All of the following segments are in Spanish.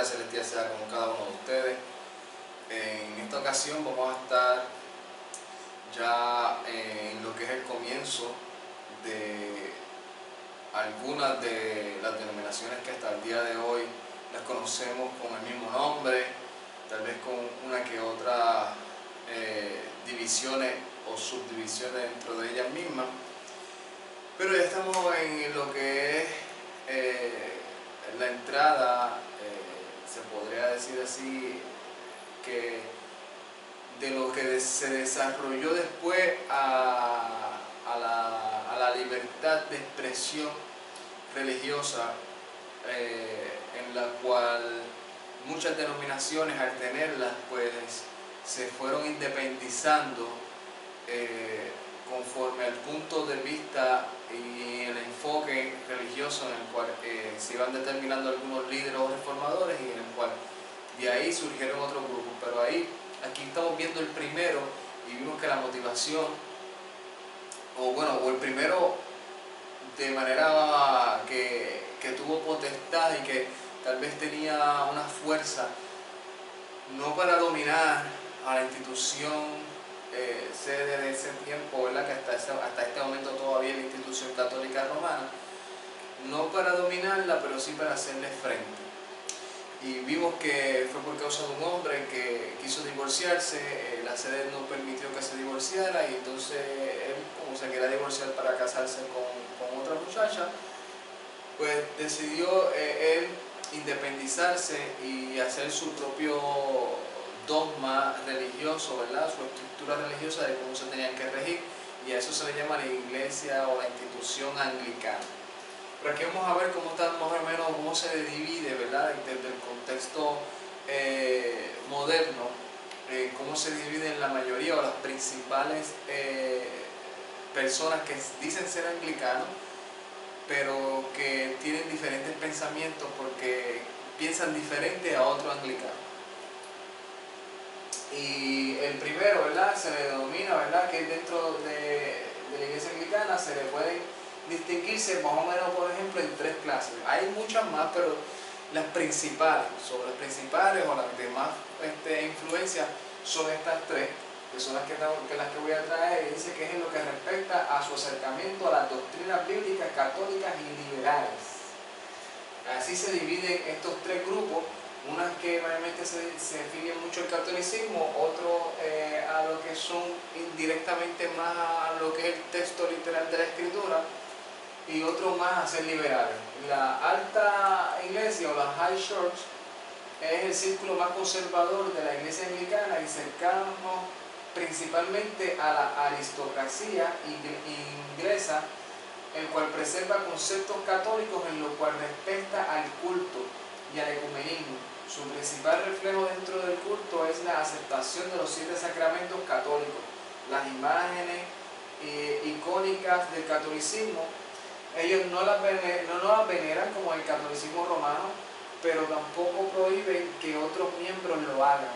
celestial sea con cada uno de ustedes. En esta ocasión vamos a estar ya en lo que es el comienzo de algunas de las denominaciones que hasta el día de hoy las conocemos con el mismo nombre, tal vez con una que otra divisiones o subdivisiones dentro de ellas mismas, pero ya estamos en lo que es la entrada, se podría decir así, que de lo que se desarrolló después a la libertad de expresión religiosa, en la cual muchas denominaciones, al tenerlas, pues se fueron independizando conforme al punto de vista y el enfoque religioso en el cual se iban determinando algunos líderes o reformadores, y en el cual de ahí surgieron otros grupos. Pero aquí estamos viendo el primero y vimos que la motivación, o el primero de manera que tuvo potestad y que tal vez tenía una fuerza, no para dominar a la institución sede de ese tiempo, ¿verdad? Que hasta este momento todavía es la institución católica romana, no para dominarla, pero sí para hacerle frente. Y vimos que fue por causa de un hombre que quiso divorciarse, la sede no permitió que se divorciara, y entonces él, como se quería divorciar para casarse con otra muchacha, pues decidió él independizarse y hacer su propio dogma religioso, ¿verdad? Su estructura religiosa de cómo se tenían que regir, y a eso se le llama la iglesia o la institución anglicana. Pero aquí vamos a ver cómo está más o menos, cómo se divide, ¿verdad? Desde el contexto moderno, cómo se dividen la mayoría o las principales personas que dicen ser anglicanos, pero que tienen diferentes pensamientos porque piensan diferente a otro anglicano. Y el primero, ¿verdad? Se le denomina, ¿verdad?, que dentro de la iglesia anglicana se le pueden distinguirse más o menos, por ejemplo, en 3 clases. Hay muchas más, pero las principales, o las de más influencia, son estas 3, que son las que voy a traer. Y dice que es en lo que respecta a su acercamiento a las doctrinas bíblicas, católicas y liberales. Así se dividen estos 3 grupos, unas que realmente se filian mucho al catolicismo, otros a lo que son indirectamente más a lo que es el texto literal de la escritura, y otros más a ser liberales. La alta iglesia o la high church es el círculo más conservador de la iglesia anglicana y cercano principalmente a la aristocracia inglesa, el cual preserva conceptos católicos en lo cual respecta al culto y al ecumenismo. Su principal reflejo dentro del culto es la aceptación de los 7 sacramentos católicos. Las imágenes icónicas del catolicismo, ellos no las veneran como el catolicismo romano, pero tampoco prohíben que otros miembros lo hagan.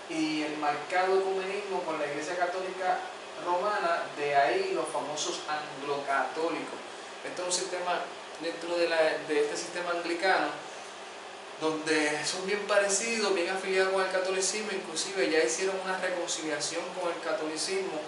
Y el marcado ecumenismo con la Iglesia Católica Romana, de ahí los famosos anglo-católicos. Este es un sistema dentro de este sistema anglicano, donde son bien parecidos, bien afiliados con el catolicismo, inclusive ya hicieron una reconciliación con el catolicismo,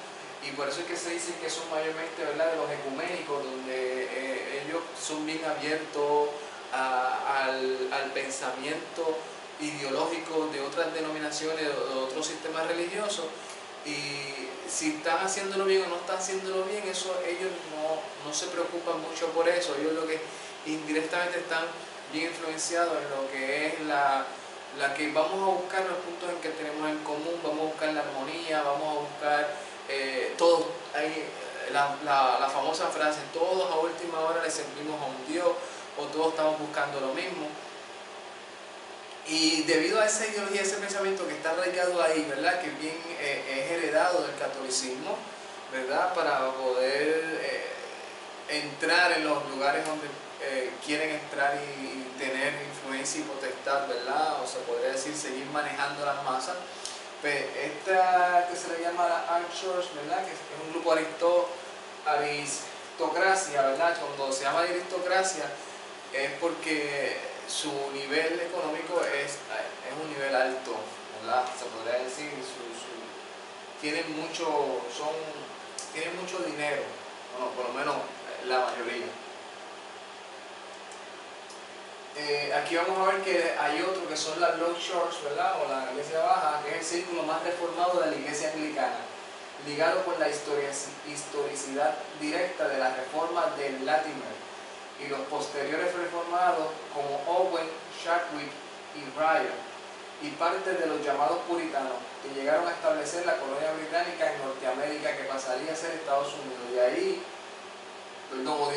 y por eso es que se dice que son mayormente, ¿verdad?, de los ecuménicos, donde ellos son bien abiertos al pensamiento ideológico de otras denominaciones, de otros sistemas religiosos, y si están haciéndolo bien o no están haciéndolo bien, eso ellos no se preocupan mucho por eso. Ellos lo que indirectamente están bien influenciados en lo que es la que vamos a buscar los puntos en que tenemos en común, vamos a buscar la armonía, vamos a buscar todos, la famosa frase, todos a última hora le servimos a un Dios, o todos estamos buscando lo mismo. Y debido a esa ideología, ese pensamiento que está arraigado ahí, ¿verdad?, que bien es heredado del catolicismo, ¿verdad?, para poder entrar en los lugares donde quieren entrar y tener influencia y potestad, ¿verdad?, o se podría decir seguir manejando las masas. Pues esta que se le llama la High Church, ¿verdad?, que es un grupo aristocracia, ¿verdad?, cuando se llama aristocracia es porque su nivel económico es tienen tienen mucho dinero, bueno, por lo menos la mayoría. Aquí vamos a ver que hay otro que son las Low Church, ¿verdad? O la iglesia baja, que es el círculo más reformado de la iglesia anglicana, ligado con la historicidad directa de las reformas de Latimer y los posteriores reformados como Owen, Chadwick y Ryan, y parte de los llamados puritanos, que llegaron a establecer la colonia británica en Norteamérica, que pasaría a ser Estados Unidos. De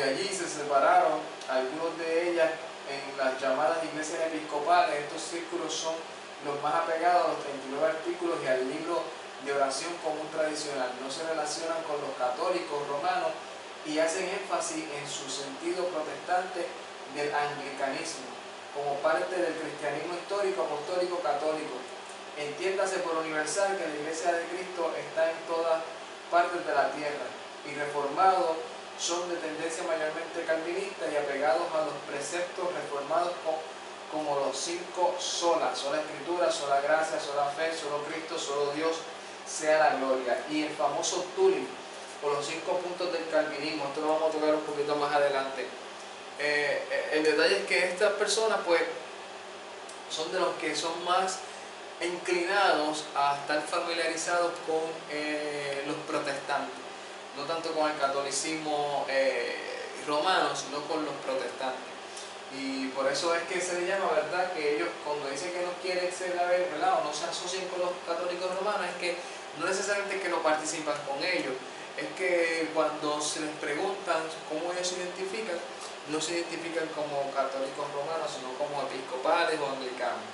allí se separaron algunos de ellas en las llamadas iglesias episcopales. Estos círculos son los más apegados a los 39 artículos y al libro de oración común tradicional. No se relacionan con los católicos romanos y hacen énfasis en su sentido protestante del anglicanismo, como parte del cristianismo histórico, apostólico, católico. Entiéndase por universal que la iglesia de Cristo está en todas partes de la tierra, y reformados son de tendencia mayormente calvinista y apegados a los preceptos reformados como los 5 sola: sola escritura, sola gracia, sola fe, solo Cristo, solo Dios sea la gloria, y el famoso Tulip, o los 5 puntos del calvinismo. Esto lo vamos a tocar un poquito más adelante. El detalle es que estas personas pues son de los que son más inclinados a estar familiarizados con los protestantes, no tanto con el catolicismo romano, sino con los protestantes. Y por eso es que se le llama, ¿verdad?, que ellos cuando dicen que no quieren ser, ¿verdad?, o no se asocian con los católicos romanos, es que no necesariamente es que no participan con ellos, es que cuando se les preguntan cómo ellos se identifican, no se identifican como católicos romanos, sino como episcopales o anglicanos.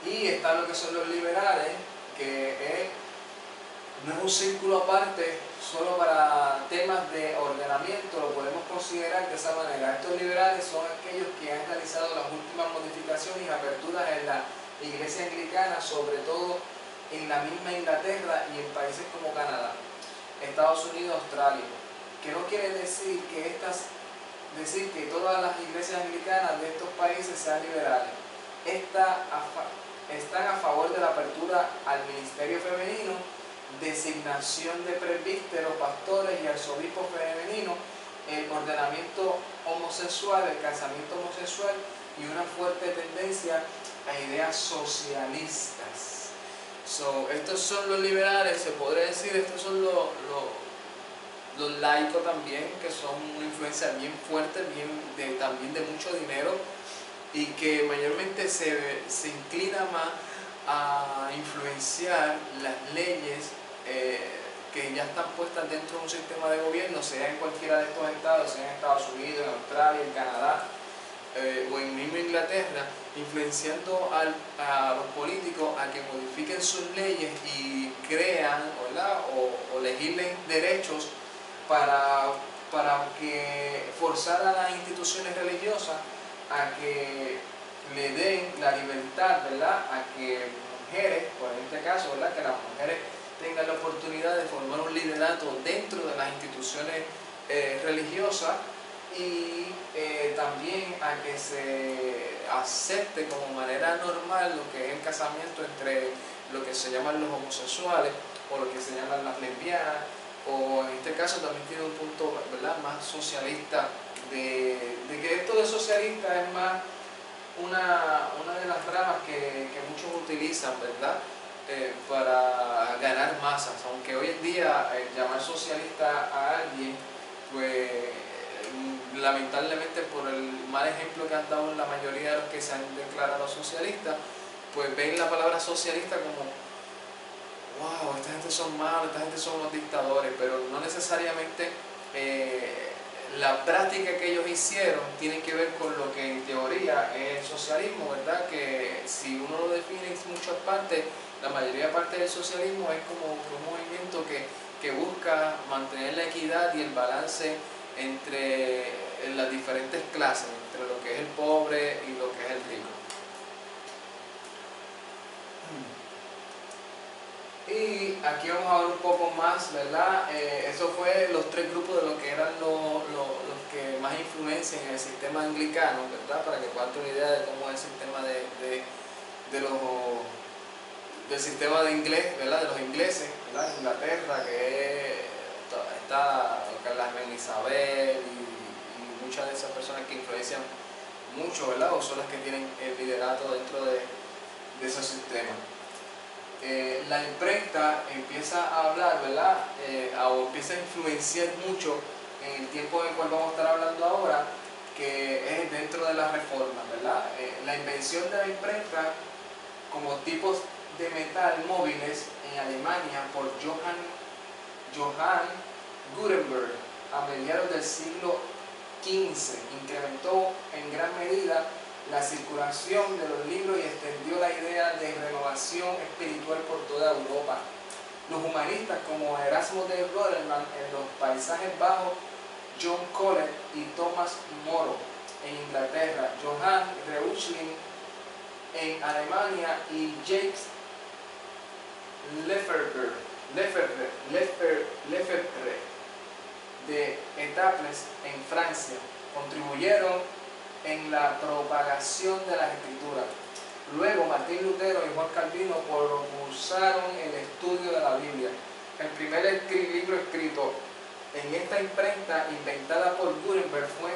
Y están lo que son los liberales, que no es un círculo aparte solo para temas de ordenamiento, lo podemos considerar de esa manera. Estos liberales son aquellos que han realizado las últimas modificaciones y aperturas en la iglesia anglicana, sobre todo en la misma Inglaterra y en países como Canadá, Estados Unidos, Australia, que no quiere decir que todas las iglesias anglicanas de estos países sean liberales. Están a favor de la apertura al ministerio femenino, designación de presbíteros, pastores y arzobispos femeninos, el ordenamiento homosexual, el casamiento homosexual, y una fuerte tendencia a ideas socialistas. Estos son los liberales, se podría decir. Estos son los laicos también, que son una influencia bien fuerte, también de mucho dinero, y que mayormente se inclina más a influenciar las leyes que ya están puestas dentro de un sistema de gobierno, sea en cualquiera de estos estados, sea en Estados Unidos, en Australia, en Canadá o en mismo Inglaterra, influenciando a los políticos a que modifiquen sus leyes y crean, ¿verdad?, o legislen derechos para que forzar a las instituciones religiosas a que le den la libertad, ¿verdad?, a que mujeres, por en este caso, ¿verdad?, que las mujeres tengan la oportunidad de formar un liderato dentro de las instituciones religiosas, y también a que se acepte como manera normal lo que es el casamiento entre lo que se llaman los homosexuales o lo que se llaman las lesbianas, o en este caso también tiene un punto, ¿verdad?, más socialista, de que esto de socialista es más una de las ramas que muchos utilizan, ¿verdad?, para ganar masas, aunque hoy en día llamar socialista a alguien, pues lamentablemente por el mal ejemplo que han dado la mayoría de los que se han declarado socialistas, pues ven la palabra socialista como wow, esta gente son malos, esta gente son unos dictadores, pero no necesariamente la práctica que ellos hicieron tiene que ver con lo que en teoría es el socialismo, ¿verdad? Que si uno lo define en muchas partes, la mayoría de partes del socialismo es como un movimiento que busca mantener la equidad y el balance entre las diferentes clases, entre lo que es el pobre y lo que es el rico. Y aquí vamos a ver un poco más, ¿verdad? Eso fue los 3 grupos de lo que eran los que más influencian en el sistema anglicano, ¿verdad? Para que puedan tener una idea de cómo es el sistema de del sistema de inglés, ¿verdad? De los ingleses, ¿verdad? Inglaterra, que está la reina Isabel y muchas de esas personas que influencian mucho, ¿verdad? O son las que tienen el liderato dentro de esos sistemas. La imprenta empieza a hablar, ¿verdad? O empieza a influenciar mucho en el tiempo en el cual vamos a estar hablando ahora, que es dentro de la reforma, ¿verdad? La invención de la imprenta como tipos de metal móviles en Alemania por Johann Gutenberg a mediados del siglo XV incrementó en gran medida la circulación de los libros y extendió la idea de renovación espiritual por toda Europa. Los humanistas como Erasmo de Rotterdam en los Países Bajos, John Colet y Thomas More en Inglaterra, Johann Reuchlin en Alemania y Jacques Lefebvre de Etaples en Francia contribuyeron en la propagación de las escrituras. Luego Martín Lutero y Juan Calvino propulsaron el estudio de la Biblia. El primer libro escrito en esta imprenta inventada por Gutenberg fue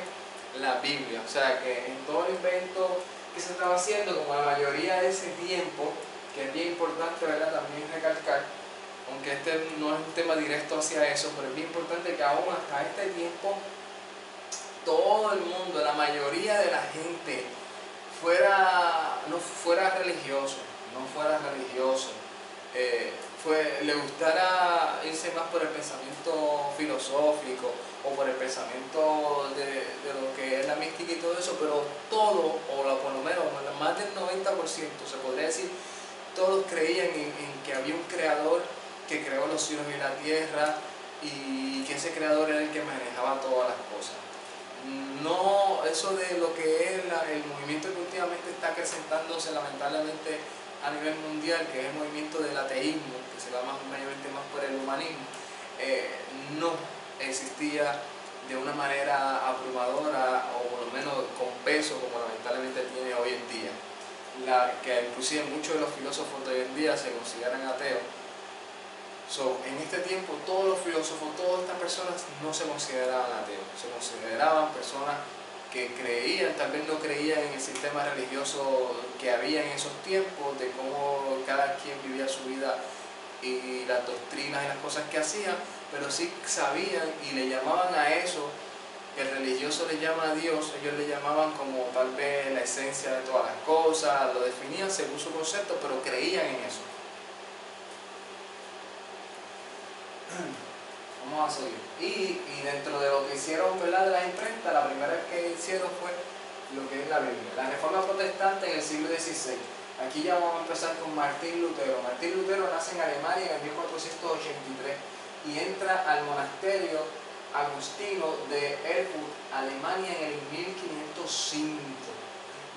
la Biblia. O sea que en todo el invento que se estaba haciendo, como la mayoría de ese tiempo, que es bien importante, ¿verdad?, también recalcar, aunque este no es un tema directo hacia eso, pero es bien importante que aún hasta este tiempo todo el mundo, la mayoría de la gente no fuera religioso, le gustara irse más por el pensamiento filosófico o por el pensamiento de lo que es la mística y todo eso, pero todo, por lo menos más del 90% se podría decir, todos creían en que había un creador que creó los cielos y la tierra y que ese creador era el que manejaba todas las cosas. No, eso de lo que es el movimiento que últimamente está acrecentándose lamentablemente a nivel mundial, que es el movimiento del ateísmo, que se va mayormente más por el humanismo, no existía de una manera abrumadora o por lo menos con peso como lamentablemente tiene hoy en día. Que inclusive muchos de los filósofos de hoy en día se consideran ateos. En este tiempo todos los filósofos, todas estas personas no se consideraban ateos, se consideraban personas que creían, tal vez no creían en el sistema religioso que había en esos tiempos, de cómo cada quien vivía su vida y las doctrinas y las cosas que hacían, pero sí sabían y le llamaban a eso, el religioso le llama a Dios, ellos le llamaban como tal vez la esencia de todas las cosas, lo definían según su concepto, pero creían en eso. Vamos a seguir. Y dentro de lo que hicieron, ¿verdad?, de la imprenta, la primera que hicieron fue lo que es la Biblia. La Reforma Protestante en el siglo XVI. Aquí ya vamos a empezar con Martín Lutero. Martín Lutero nace en Alemania en el 1483 y entra al monasterio agustino de Erfurt, Alemania, en el 1505.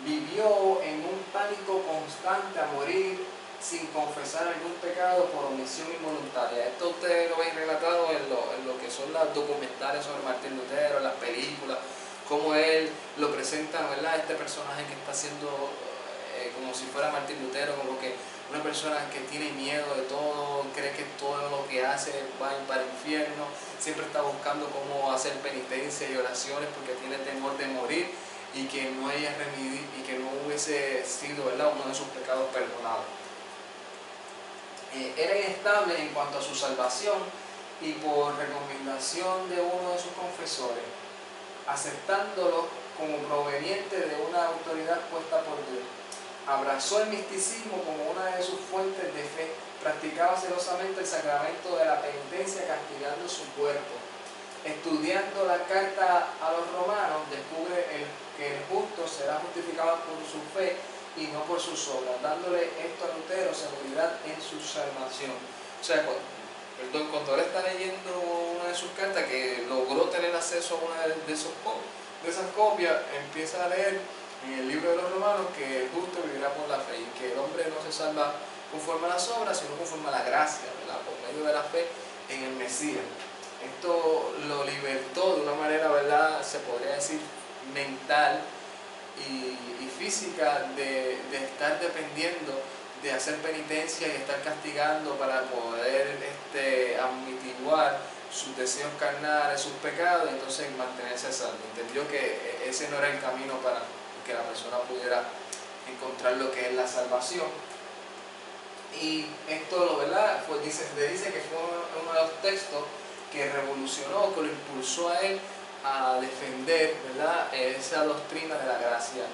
Vivió en un pánico constante a morir sin confesar algún pecado por omisión involuntaria. Esto ustedes lo ven relatado en lo que son las documentales sobre Martín Lutero, las películas, cómo él lo presenta, ¿verdad?, este personaje que está haciendo como si fuera Martín Lutero, como que una persona que tiene miedo de todo, cree que todo lo que hace va para el infierno, siempre está buscando cómo hacer penitencia y oraciones porque tiene temor de morir y que no haya remedio y que no hubiese sido, ¿verdad?, uno de sus pecados perdonados. Era inestable en cuanto a su salvación y por recomendación de uno de sus confesores, aceptándolo como proveniente de una autoridad puesta por Dios. Abrazó el misticismo como una de sus fuentes de fe, practicaba celosamente el sacramento de la penitencia castigando su cuerpo. Estudiando la carta a los romanos, descubre que el justo será justificado por su fe y no por sus obras, dándole esto a Lutero seguridad en su salvación. O sea, cuando él está leyendo una de sus cartas, que logró tener acceso a una de esas copias, empieza a leer en el libro de los Romanos que el justo vivirá por la fe y que el hombre no se salva conforme a las obras, sino conforme a la gracia, ¿verdad?, por medio de la fe en el Mesías. Esto lo libertó de una manera, ¿verdad?, se podría decir mental y física de estar dependiendo de hacer penitencia y estar castigando para poder amortiguar sus deseos carnales, sus pecados, y entonces mantenerse salvo. Entendió que ese no era el camino para que la persona pudiera encontrar lo que es la salvación. Y esto, ¿verdad? Pues se dice que fue uno de los textos que revolucionó, que lo impulsó a él a defender, ¿verdad?, esa doctrina de la gracia.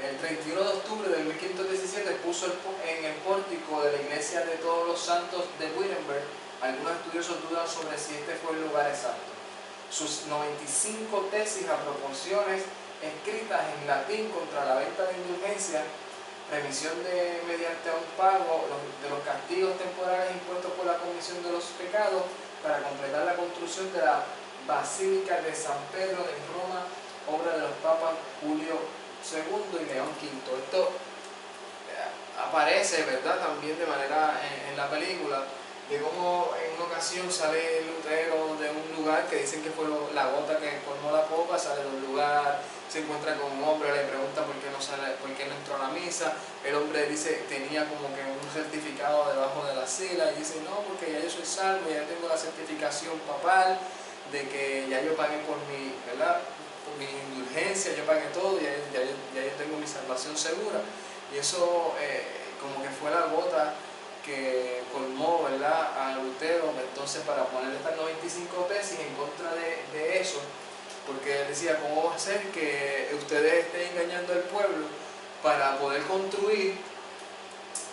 El 31 de octubre de 1517 puso en el pórtico de la iglesia de Todos los Santos de Wittenberg. Algunos estudiosos dudan sobre si este fue el lugar exacto. Sus 95 tesis a proporciones escritas en latín contra la venta de indulgencia, remisión mediante un pago de los castigos temporales impuestos por la comisión de los pecados para completar la construcción de la Basílica de San Pedro en Roma, obra de los papas Julio II y León V. Esto aparece, ¿verdad?, también de manera en la película, de cómo en una ocasión sale Lutero de un lugar que dicen que fue la gota que colmó la copa, sale de un lugar, se encuentra con un hombre, le pregunta por qué no entró a la misa. El hombre dice, tenía como que un certificado debajo de la sila, y dice, no, porque ya yo soy salvo, ya tengo la certificación papal de que ya yo pagué por mi, ¿verdad?, por mi indulgencia, yo pagué todo, ya yo tengo mi salvación segura. Y eso como que fue la gota que colmó, ¿verdad?, a Lutero, entonces, para poner estas 95 tesis en contra de eso, porque él decía, ¿cómo va a ser que ustedes estén engañando al pueblo para poder construir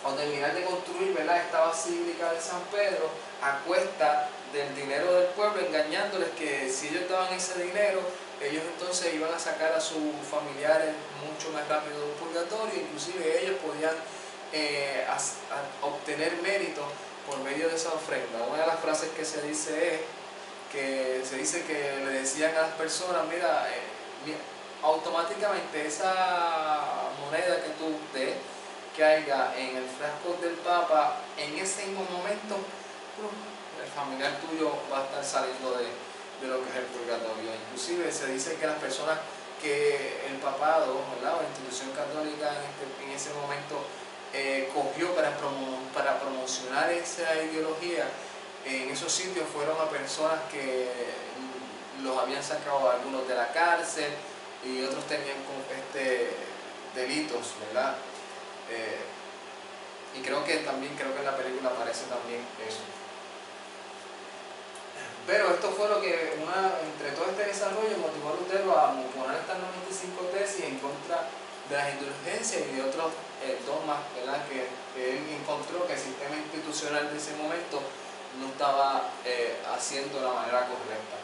o terminar de construir, ¿verdad?, esta basílica de San Pedro a cuesta del dinero del pueblo, engañándoles que si ellos daban ese dinero, ellos entonces iban a sacar a sus familiares mucho más rápido de un purgatorio, inclusive ellos podían a obtener mérito por medio de esa ofrenda. Una de las frases que se dice es que le decían a las personas, mira, automáticamente esa moneda que tú des, que haya en el frasco del Papa, en ese mismo momento el familiar tuyo va a estar saliendo de lo que es el purgatorio. Inclusive se dice que las personas que el papado, ¿verdad?, o la institución católica en ese momento cogió para promocionar esa ideología, en esos sitios fueron a personas que los habían sacado algunos de la cárcel y otros tenían delitos, ¿verdad? Y creo que en la película aparece también eso. Pero esto fue lo que, entre todo este desarrollo, motivó a Lutero a poner estas 95 tesis en contra de las indulgencias y de otros dogmas, ¿verdad?, que él encontró que el sistema institucional de ese momento no estaba haciendo de la manera correcta.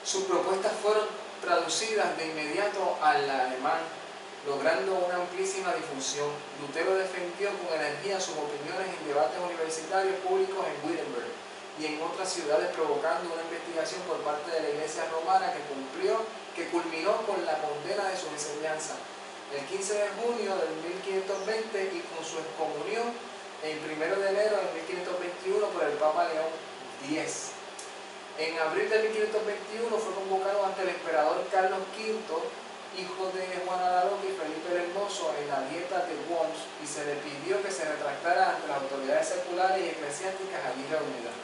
Sus propuestas fueron traducidas de inmediato al alemán, logrando una amplísima difusión. Lutero defendió con energía sus opiniones en debates universitarios públicos en Wittenberg y en otras ciudades, provocando una investigación por parte de la Iglesia romana que culminó con la condena de su enseñanza el 15 de junio del 1520 y con su excomunión el 1 de enero de 1521 por el Papa León X. En abril de 1521 fue convocado ante el emperador Carlos V, hijo de Juan Alarocque y Felipe el Hermoso, en la dieta de Worms, y se le pidió que se retractara ante las autoridades seculares y eclesiásticas allí reunidas.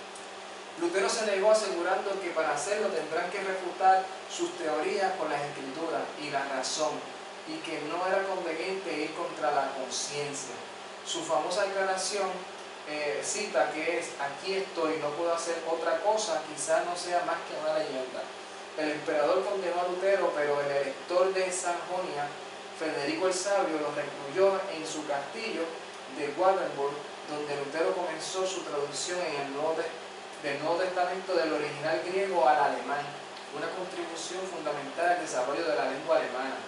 Lutero se negó, asegurando que para hacerlo tendrán que refutar sus teorías con las escrituras y la razón, y que no era conveniente ir contra la conciencia. Su famosa declaración cita que es: aquí estoy, no puedo hacer otra cosa, quizás no sea más que una leyenda. El emperador condenó a Lutero, pero el elector de Sajonia, Federico el Sabio, lo recluyó en su castillo de Wardenburg, donde Lutero comenzó su traducción del Nuevo Testamento del original griego al alemán, una contribución fundamental al desarrollo de la lengua alemana.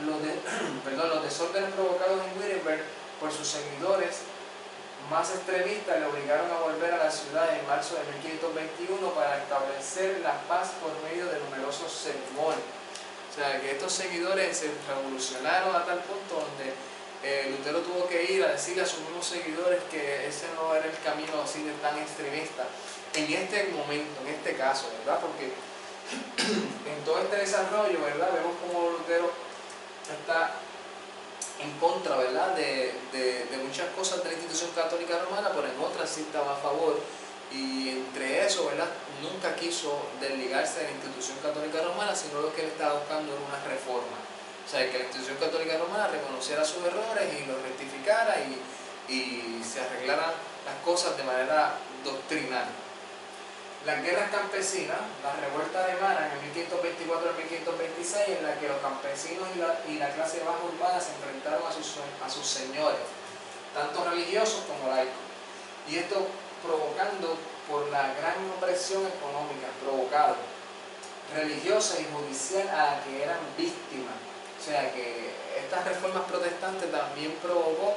Los desórdenes provocados en Wittenberg por sus seguidores más extremistas le obligaron a volver a la ciudad en marzo de 1521 para establecer la paz por medio de numerosos sermones. O sea, que estos seguidores se revolucionaron a tal punto donde Lutero tuvo que ir a decirle a sus mismos seguidores que ese no era el camino así de tan extremista en este momento, en este caso, ¿verdad? Porque en todo este desarrollo, ¿verdad?, vemos como Lutero está en contra, ¿verdad?, de muchas cosas de la institución católica romana, pero en otras sí estaba a favor. Y entre eso, ¿verdad?, nunca quiso desligarse de la institución católica romana, sino lo que él estaba buscando era una reforma. O sea, que la institución católica romana reconociera sus errores y los rectificara y se arreglaran las cosas de manera doctrinal. Las guerras campesinas, la revuelta alemana en el 1524 al 1526, en la que los campesinos y la clase baja urbana se enfrentaron a sus señores, tanto religiosos como laicos. Y esto provocando por la gran opresión económica, provocado religiosa y judicial a la que eran víctimas. O sea que estas reformas protestantes también provocó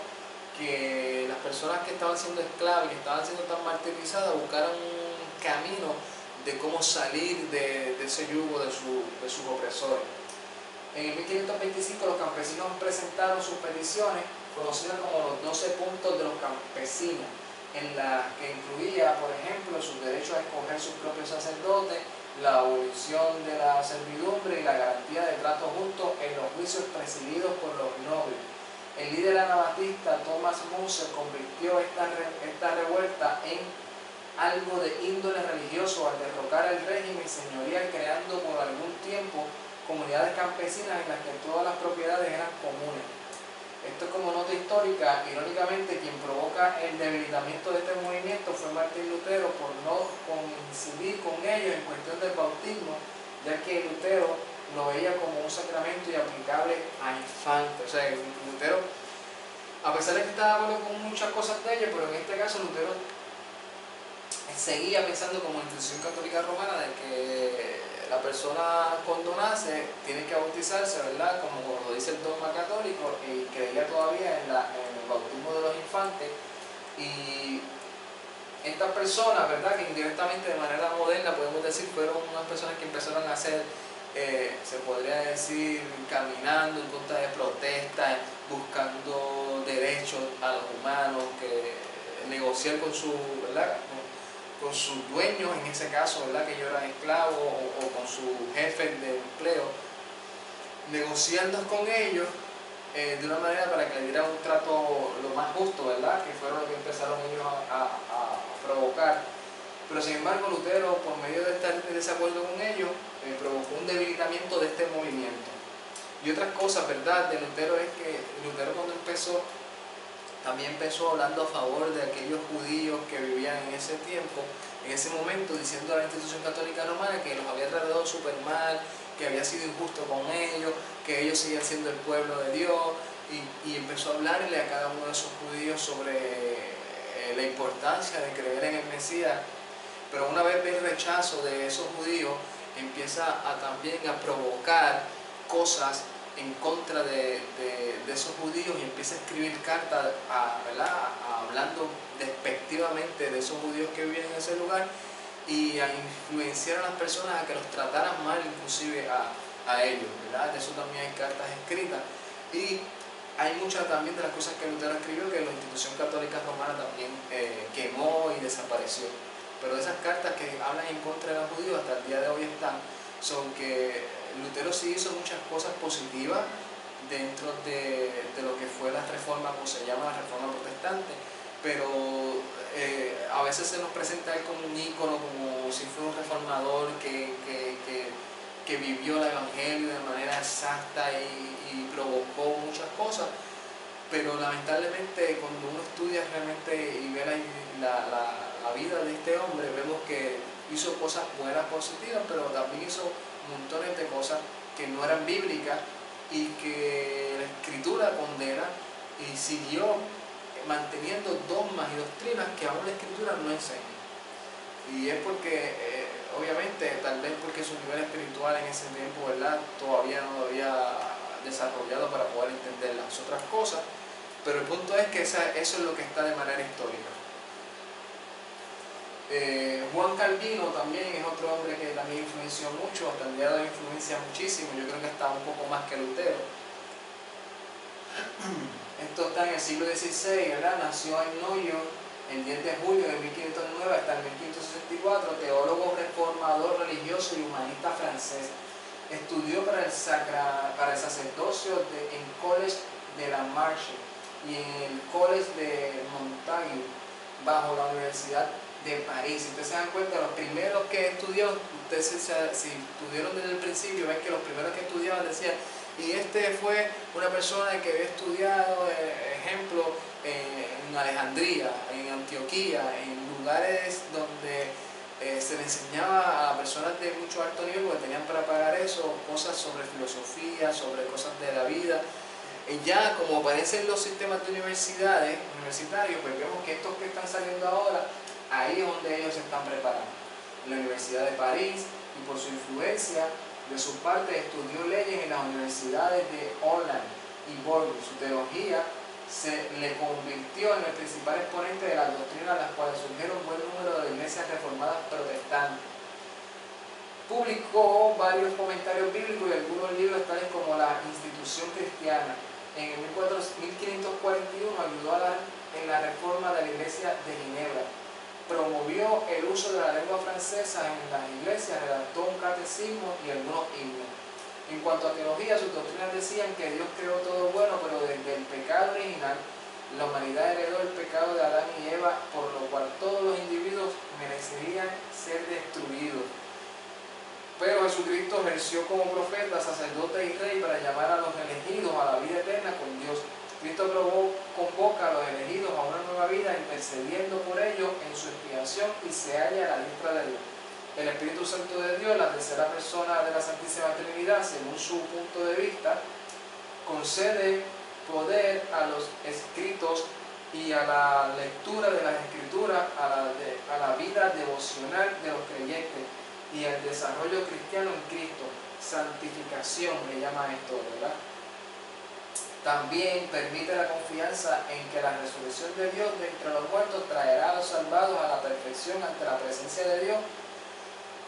que las personas que estaban siendo esclavas y que estaban siendo tan martirizadas buscaran un camino de cómo salir de ese yugo de sus opresores. En el 1525 los campesinos presentaron sus peticiones, conocidas como los 12 puntos de los campesinos, en la que incluía, por ejemplo, sus derechos a escoger sus propios sacerdotes, la abolición de la servidumbre y la garantía de trato justo en los juicios presididos por los nobles. El líder anabatista Thomas Munzer convirtió esta revuelta en algo de índole religioso al derrocar el régimen señorial, creando por algún tiempo comunidades campesinas en las que todas las propiedades eran comunes. Esto es como nota histórica. Irónicamente, quien provoca el debilitamiento de este movimiento fue Martín Lutero por no coincidir con ellos en cuestión del bautismo, ya que Lutero lo veía como un sacramento y aplicable a infantes. O sea, Lutero, a pesar de que estaba de acuerdo con muchas cosas de ellos, pero en este caso Lutero seguía pensando como institución católica romana de que la persona cuando nace tiene que bautizarse, ¿verdad?, como lo dice el dogma católico, y creía todavía en el bautismo de los infantes. Y estas personas, ¿verdad?, que indirectamente de manera moderna podemos decir fueron unas personas que empezaron a hacer, se podría decir, caminando en contra de protestas, buscando derechos a los humanos, que negociar con su, ¿verdad?, con sus dueños, en ese caso, ¿verdad?, que ellos eran esclavos, o con sus jefes de empleo, negociando con ellos de una manera para que le dieran un trato lo más justo, ¿verdad?, que fueron lo que empezaron ellos a provocar. Pero sin embargo, Lutero, por medio de estar en desacuerdo con ellos, provocó un debilitamiento de este movimiento. Y otras cosas, ¿verdad?, de Lutero es que Lutero, cuando empezó, también empezó hablando a favor de aquellos judíos que vivían en ese tiempo, en ese momento, diciendo a la institución católica romana que los había tratado súper mal, que había sido injusto con ellos, que ellos seguían siendo el pueblo de Dios, y empezó a hablarle a cada uno de esos judíos sobre la importancia de creer en el Mesías. Pero una vez ve el rechazo de esos judíos, empieza también a provocar cosas en contra de esos judíos, y empieza a escribir cartas hablando despectivamente de esos judíos que vivían en ese lugar, y a influenciar a las personas a que los trataran mal, inclusive a ellos, ¿verdad? De eso también hay cartas escritas. Y hay muchas también de las cosas que Lutero escribió que la institución católica romana también quemó y desapareció. Pero esas cartas que hablan en contra de los judíos hasta el día de hoy están. Son que Lutero sí hizo muchas cosas positivas dentro de lo que fue la reforma, como se llama, la reforma protestante, pero a veces se nos presenta él como un ícono, como si fuera un reformador que vivió el evangelio de manera exacta y provocó muchas cosas. Pero lamentablemente, cuando uno estudia realmente y ve la vida de este hombre, vemos que hizo cosas buenas, positivas, pero también hizo montones de cosas que no eran bíblicas y que la Escritura condena, y siguió manteniendo dogmas y doctrinas que aún la Escritura no enseña. Y es porque, obviamente, tal vez porque su nivel espiritual en ese tiempo, ¿verdad?, todavía no lo había desarrollado para poder entender las otras cosas, pero el punto es que eso es lo que está de manera histórica. Juan Calvino también es otro hombre que también influenció mucho, hasta el día de hoy influencia muchísimo, yo creo que está un poco más que Lutero. Esto está en el siglo XVI, ¿verdad? Nació en Noyon el 10 de julio de 1509 hasta el 1564, teólogo, reformador, religioso y humanista francés. Estudió para el sacerdocio en College de la Marche y en el College de Montaigne, bajo la Universidad de París. Si ustedes se dan cuenta, los primeros que estudió, ustedes si estudiaron desde el principio, ven que los primeros que estudiaban decían, y este fue una persona que había estudiado, ejemplo, en Alejandría, en Antioquía, en lugares donde se le enseñaba a personas de mucho alto nivel, porque tenían para pagar eso, cosas sobre filosofía, sobre cosas de la vida. Y ya como aparecen los sistemas de universitarios, pues vemos que estos que están saliendo ahora, ahí es donde ellos se están preparando. En la Universidad de París, y por su influencia, de su parte estudió leyes en las universidades de Holland y Bordeaux. Su teología se le convirtió en el principal exponente de las doctrinas a las cuales surgieron un buen número de iglesias reformadas protestantes. Publicó varios comentarios bíblicos y algunos libros tales como La Institución Cristiana. En el 1541 ayudó en la reforma de la iglesia de Ginebra. Promovió el uso de la lengua francesa en las iglesias, redactó un catecismo y algunos himnos. En cuanto a teología, sus doctrinas decían que Dios creó todo bueno, pero desde el pecado original, la humanidad heredó el pecado de Adán y Eva, por lo cual todos los individuos merecerían ser destruidos. Pero Jesucristo ejerció como profeta, sacerdote y rey para llamar a los elegidos a la vida eterna con Dios. Cristo convoca a los elegidos a una nueva vida, intercediendo por ellos en su expiación, y se halla a la diestra de Dios. El Espíritu Santo de Dios, la tercera persona de la Santísima Trinidad, según su punto de vista, concede poder a los escritos y a la lectura de las Escrituras, a la vida devocional de los creyentes y al desarrollo cristiano en Cristo. Santificación le llama esto, ¿verdad? También permite la confianza en que la resurrección de Dios de entre los muertos traerá a los salvados a la perfección ante la presencia de Dios.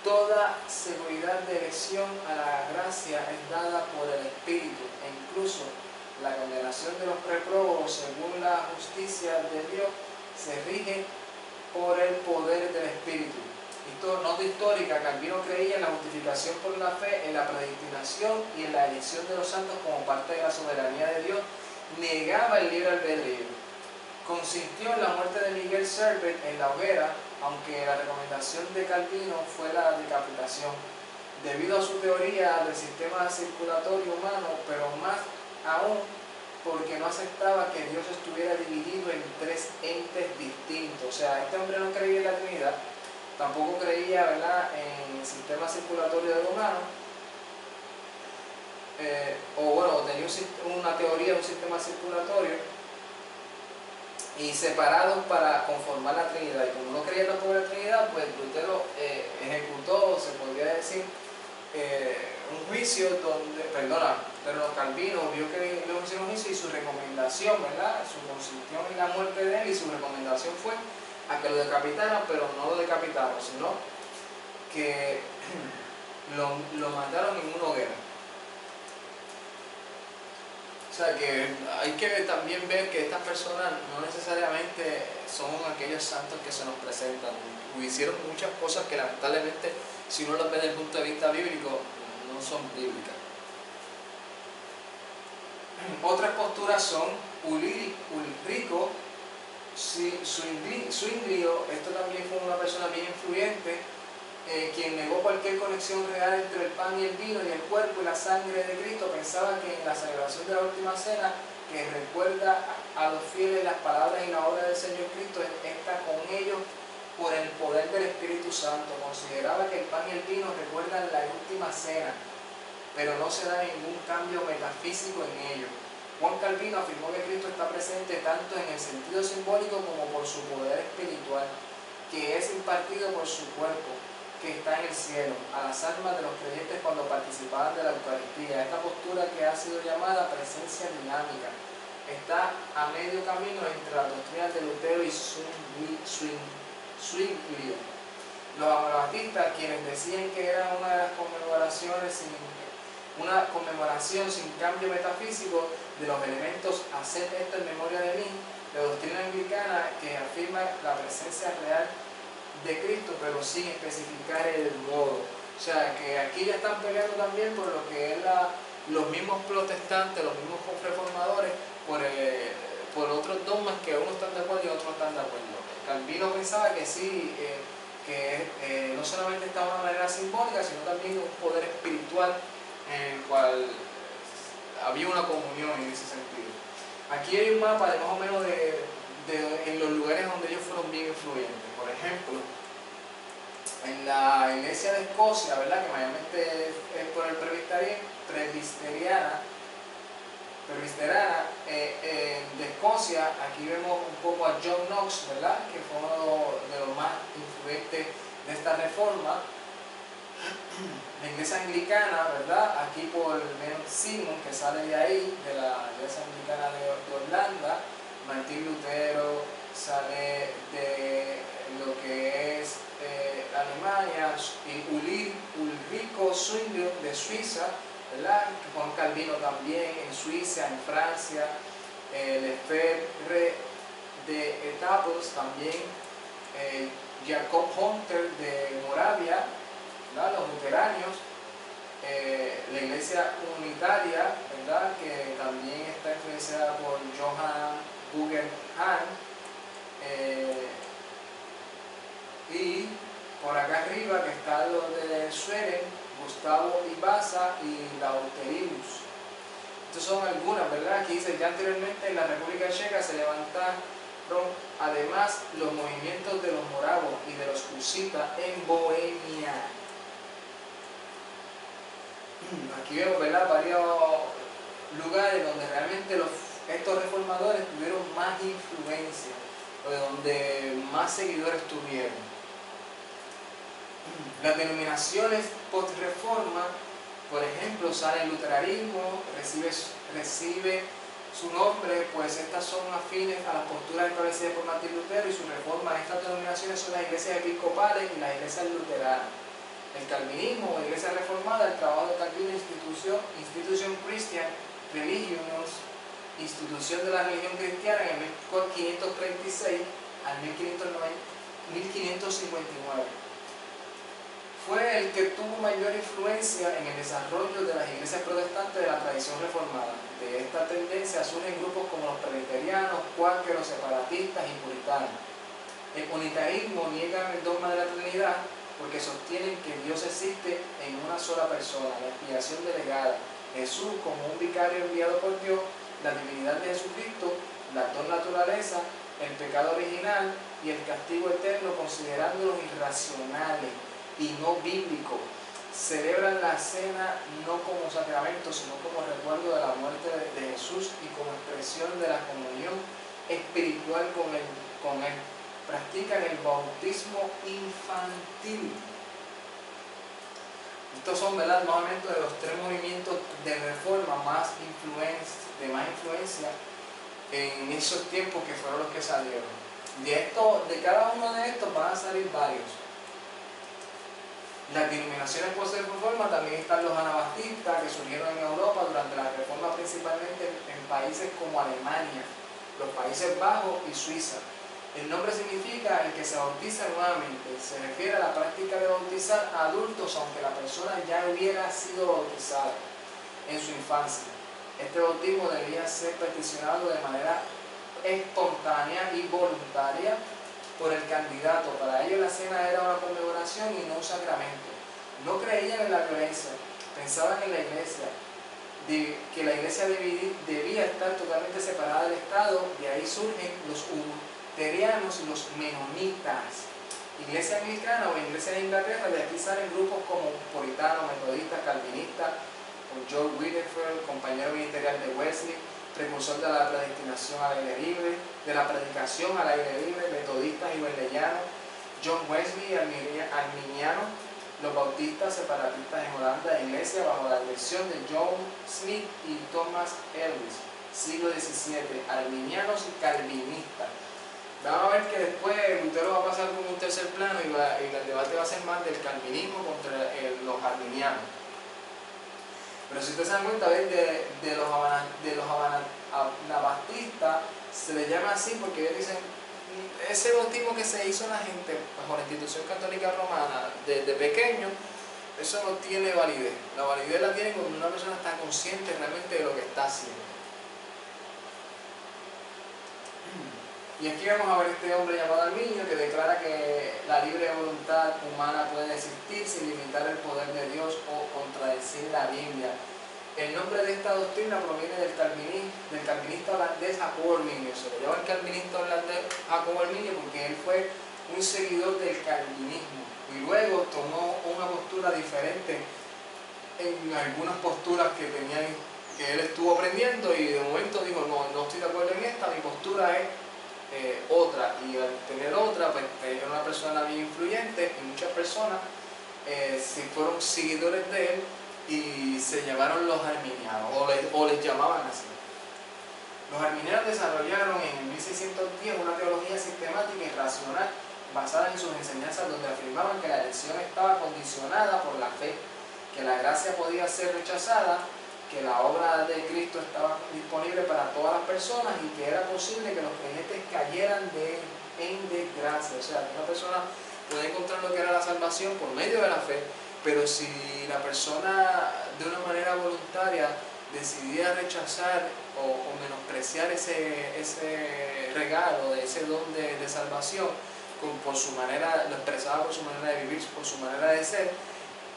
Toda seguridad de elección a la gracia es dada por el Espíritu, e incluso la condenación de los reprobos según la justicia de Dios se rige por el poder del Espíritu. Nota histórica: Calvino creía en la justificación por la fe, en la predestinación y en la elección de los santos como parte de la soberanía de Dios. Negaba el libre albedrío. Consintió en la muerte de Miguel Servet en la hoguera, aunque la recomendación de Calvino fue la decapitación, debido a su teoría del sistema circulatorio humano, pero más aún porque no aceptaba que Dios estuviera dividido en tres entes distintos. O sea, este hombre no creía en la Trinidad, tampoco creía, ¿verdad?, en el sistema circulatorio del humano, tenía una teoría de un sistema circulatorio, y separados para conformar la Trinidad. Y como no creía tampoco en la Trinidad, pues Lutero ejecutó, se podría decir, un juicio donde, pero Calvino vio que le hicieron un juicio, y su recomendación, ¿verdad?, su consistió en la muerte de él, y su recomendación fue a que lo decapitaran, pero no lo decapitaron, sino que lo mataron en una hoguera. O sea que hay que también ver que estas personas no necesariamente son aquellos santos que se nos presentan. Hicieron muchas cosas que lamentablemente, si uno las ve desde el punto de vista bíblico, no son bíblicas. Otras posturas son Ulrico Zwinglio. Esto también fue una persona bien influyente, quien negó cualquier conexión real entre el pan y el vino y el cuerpo y la sangre de Cristo. Pensaba que en la celebración de la última cena, que recuerda a los fieles las palabras y la obra del Señor Cristo, está con ellos por el poder del Espíritu Santo. Consideraba que el pan y el vino recuerdan la última cena, pero no se da ningún cambio metafísico en ellos. Juan Calvino afirmó que Cristo está presente tanto en el sentido simbólico como por su poder espiritual, que es impartido por su cuerpo, que está en el cielo, a las almas de los creyentes cuando participaban de la Eucaristía. Esta postura, que ha sido llamada presencia dinámica, está a medio camino entre las doctrinas de Lutero y Zwinglio. Los anabatistas, quienes decían que era una conmemoración sin cambio metafísico de los elementos, haced esto en memoria de mí. La doctrina anglicana, que afirma la presencia real de Cristo, pero sin especificar el modo. O sea que aquí ya están peleando también por lo que es los mismos protestantes, los mismos reformadores, ciertos dogmas que unos están de acuerdo y otros no están de acuerdo. Calvino pensaba que sí, que no solamente estaba de una manera simbólica, sino también un poder espiritual en el cual había una comunión en ese sentido. Aquí hay un mapa de más o menos en los lugares donde ellos fueron bien influyentes. Por ejemplo, en la iglesia de Escocia, ¿verdad?, que mayormente es por el presbiteriana de Escocia. Aquí vemos un poco a John Knox, ¿verdad?, que fue uno de los más influyentes de esta reforma. La iglesia anglicana, ¿verdad?, aquí por Menno Simon, que sale de ahí, de la iglesia anglicana de Holanda. Martín Lutero sale de lo que es Alemania, y Ulrico Zwingli de Suiza, ¿verdad?, Juan Calvino también en Suiza, en Francia, Lefebvre de Etaples también, Jacob Hunter de Moravia, ¿verdad?, los luteranos, la iglesia unitaria, ¿verdad?, que también está influenciada por Johann Guggenheim, y por acá arriba que está lo de Schwerin, Gustavo Ibasa y Lauterilus. Estas son algunas, ¿verdad? Aquí dice: ya anteriormente en la República Checa se levantaron además los movimientos de los moravos y de los husitas en Bohemia. Aquí vemos, ¿verdad?, varios lugares donde realmente estos reformadores tuvieron más influencia, o de donde más seguidores tuvieron. Las denominaciones post-reforma, por ejemplo, sale el luteranismo, recibe su nombre, pues estas son afines a las posturas establecidas por Martín Lutero, y su reforma en estas denominaciones son las iglesias episcopales y las iglesias luteranas. El calvinismo o iglesia reformada, el trabajo de Calvino, Institution Christian Religiones, institución de la religión cristiana, en el 1536 al 1559. Fue el que tuvo mayor influencia en el desarrollo de las iglesias protestantes de la tradición reformada. De esta tendencia surgen grupos como los presbiterianos, cuáqueros, separatistas y puritanos. El unitarismo niega el dogma de la Trinidad porque sostienen que Dios existe en una sola persona, la expiación delegada, Jesús como un vicario enviado por Dios, la divinidad de Jesucristo, las dos naturalezas, el pecado original y el castigo eterno, considerándolos irracionales y no bíblico. Celebran la cena no como sacramento, sino como recuerdo de la muerte de Jesús y como expresión de la comunión espiritual con él. Practican el bautismo infantil. Estos son, ¿verdad?, más o menos de los tres movimientos de reforma de más influencia en esos tiempos, que fueron los que salieron. De cada uno de estos van a salir varios. Las denominaciones post-reforma también están los anabaptistas, que surgieron en Europa durante la reforma, principalmente en países como Alemania, los Países Bajos y Suiza. El nombre significa el que se bautiza nuevamente. Se refiere a la práctica de bautizar a adultos aunque la persona ya hubiera sido bautizada en su infancia. Este bautismo debía ser peticionado de manera espontánea y voluntaria por el candidato. Para ellos la cena era una conmemoración y no un sacramento. No creían en la violencia, pensaban en la iglesia, que la iglesia debía estar totalmente separada del Estado. De ahí surgen los luterianos y los menonitas. Iglesia anglicana o iglesia de Inglaterra, de aquí salen grupos como puritanos, metodistas, calvinistas, con George Whitefield, compañero ministerial de Wesley, precursor de la predestinación al aire libre, de la predicación al aire libre, metodistas y wesleyanos, John Wesley, arminiano, los bautistas separatistas en Holanda, iglesia bajo la dirección de John Smith y Thomas Ellis, siglo XVII, arminianos y calvinistas. Vamos a ver que después Lutero va a pasar como un tercer plano y el debate va a ser más del calvinismo contra los arminianos. Pero si ustedes se dan cuenta, de los anabaptistas se les llama así porque ellos dicen: ese bautismo que se hizo en la gente bajo la institución católica romana desde pequeño, eso no tiene validez. La validez la tiene cuando una persona está consciente realmente de lo que está haciendo. Y aquí vamos a ver este hombre llamado Arminio que declara que la libre voluntad humana puede existir sin limitar el poder de Dios o contradecir la Biblia. El nombre de esta doctrina proviene del calvinista holandés Jacob Arminio. Se le llama el calvinista holandés Jacob Arminio porque él fue un seguidor del calvinismo y luego tomó una postura diferente en algunas posturas que él estuvo aprendiendo, y de momento dijo, no estoy de acuerdo en esta, mi postura es otra, y al tener otra, pues era una persona bien influyente y muchas personas se fueron seguidores de él y se llamaron los arminianos, o les llamaban así. Los arminianos desarrollaron en 1610 una teología sistemática y racional basada en sus enseñanzas, donde afirmaban que la elección estaba condicionada por la fe, que la gracia podía ser rechazada, que la obra de Cristo estaba disponible para todas las personas y que era posible que los creyentes cayeran en desgracia. O sea, que una persona puede encontrar lo que era la salvación por medio de la fe, pero si la persona de una manera voluntaria decidía rechazar o menospreciar ese regalo, ese don de salvación, por su manera, lo expresaba por su manera de vivir, por su manera de ser,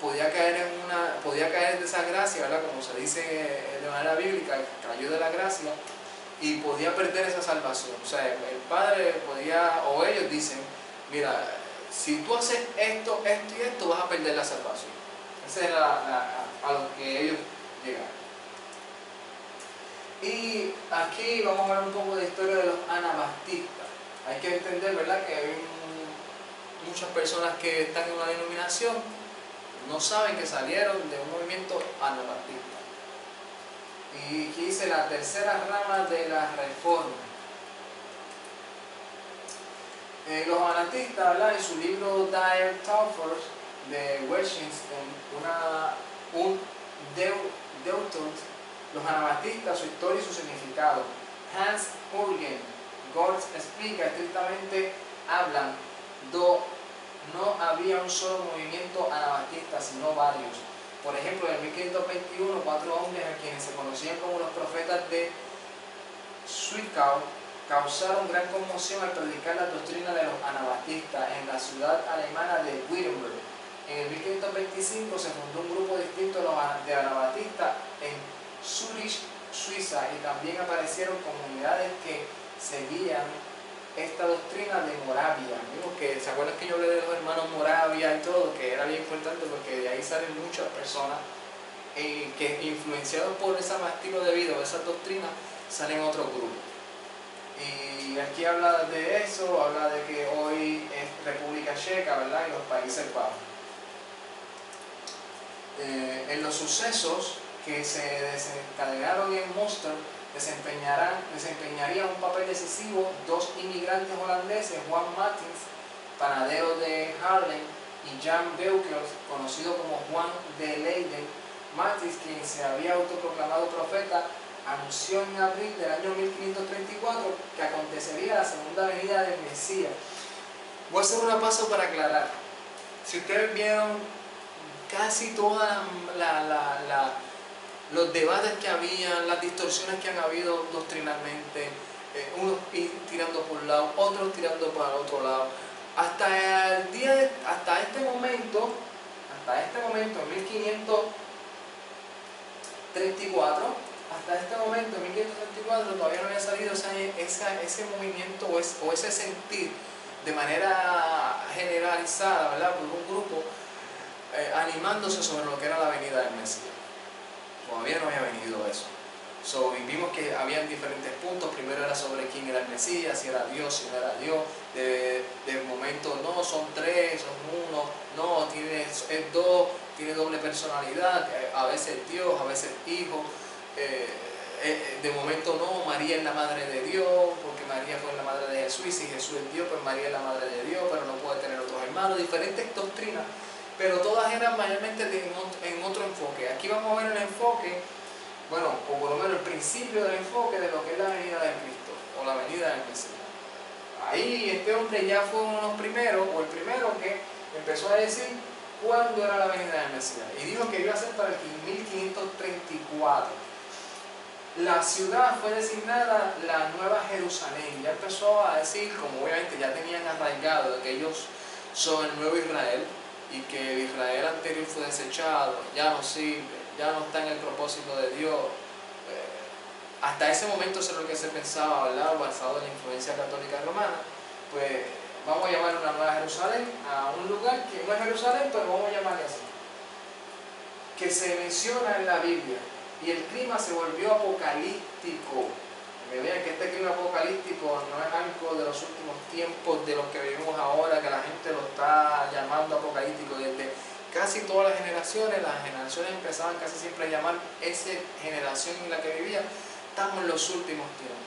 podía caer en desgracia, ¿verdad? Como se dice de manera bíblica, cayó de la gracia y podía perder esa salvación. O sea, el padre podía, o ellos dicen, mira, si tú haces esto y esto, vas a perder la salvación. Esa era a lo que ellos llegaron. Y aquí vamos a ver un poco de historia de los anabaptistas. Hay que entender, ¿verdad?, que hay muchas personas que están en una denominación no saben que salieron de un movimiento anabaptista. Y aquí dice la tercera rama de la reforma. Los anabaptistas, ¿verdad?, en su libro Dire Talfors de Westminster, un Deutung, los anabaptistas, su historia y su significado. Hans Jürgen Gortz explica estrictamente, hablan, no había un solo movimiento anabaptista, sino varios. Por ejemplo, en 1521, 4 hombres a quienes se conocían como los profetas de Zwickau causaron gran conmoción al predicar la doctrina de los anabaptistas en la ciudad alemana de Wittenberg. En el 1525 se fundó un grupo distinto de anabaptistas en Zurich, Suiza, y también aparecieron comunidades que seguían esta doctrina de Moravia. Vimos que, ¿se acuerdan que yo hablé de los hermanos Moravia y todo? Que era bien importante porque de ahí salen muchas personas que, influenciados por ese estilo de vida, esas doctrinas, salen otros grupos. Y aquí habla de eso, habla de que hoy es República Checa, ¿verdad?, y los Países Bajos. En los sucesos que se desencadenaron en Münster, desempeñarían un papel decisivo dos inmigrantes holandeses, Juan Martins, panadero de Haarlem, y Jan Beukers, conocido como Juan de Leyden. Martins, quien se había autoproclamado profeta, anunció en abril del año 1534 que acontecería la segunda venida del Mesías. Voy a hacer una pausa para aclarar. Si ustedes vieron casi todas los debates que habían, las distorsiones que han habido doctrinalmente, unos tirando por un lado, otros tirando para el otro lado, hasta este momento, en 1534, todavía no había salido ese movimiento o ese sentir de manera generalizada, ¿verdad?, por un grupo animándose sobre lo que era la venida del Mesías. Todavía no había venido eso. Y vimos que habían diferentes puntos. Primero era sobre quién era el Mesías, si era Dios, si no era Dios. De momento, no, son tres, son uno, no, es dos, tiene doble personalidad, a veces Dios, a veces Hijo. De momento no, María es la madre de Dios, porque María fue la madre de Jesús, y si Jesús es Dios, pues María es la madre de Dios, pero no puede tener otros hermanos. Diferentes doctrinas, pero todas eran mayormente en otro enfoque. Aquí vamos a ver el enfoque, bueno, o por lo menos el principio del enfoque de lo que es la venida de Cristo, o la venida del Mesías. Ahí este hombre ya fue uno de los primeros, o el primero que empezó a decir cuándo era la venida del Mesías. Y dijo que iba a ser para el 1534. la ciudad fue designada la Nueva Jerusalén. Ya empezó a decir, como obviamente ya tenían arraigado de que ellos son el nuevo Israel y que el Israel anterior fue desechado, ya no sirve, ya no está en el propósito de Dios. Hasta ese momento eso es lo que se pensaba, ¿verdad? Basado en la influencia católica romana. Pues vamos a llamar una Nueva Jerusalén a un lugar que no es Jerusalén, pero vamos a llamarle así, que se menciona en la Biblia, y el clima se volvió apocalíptico. Que vean que este clima apocalíptico no es algo de los últimos tiempos, de los que vivimos ahora, que la gente lo está llamando apocalíptico. Desde casi todas las generaciones empezaban casi siempre a llamar esa generación en la que vivían, estamos en los últimos tiempos.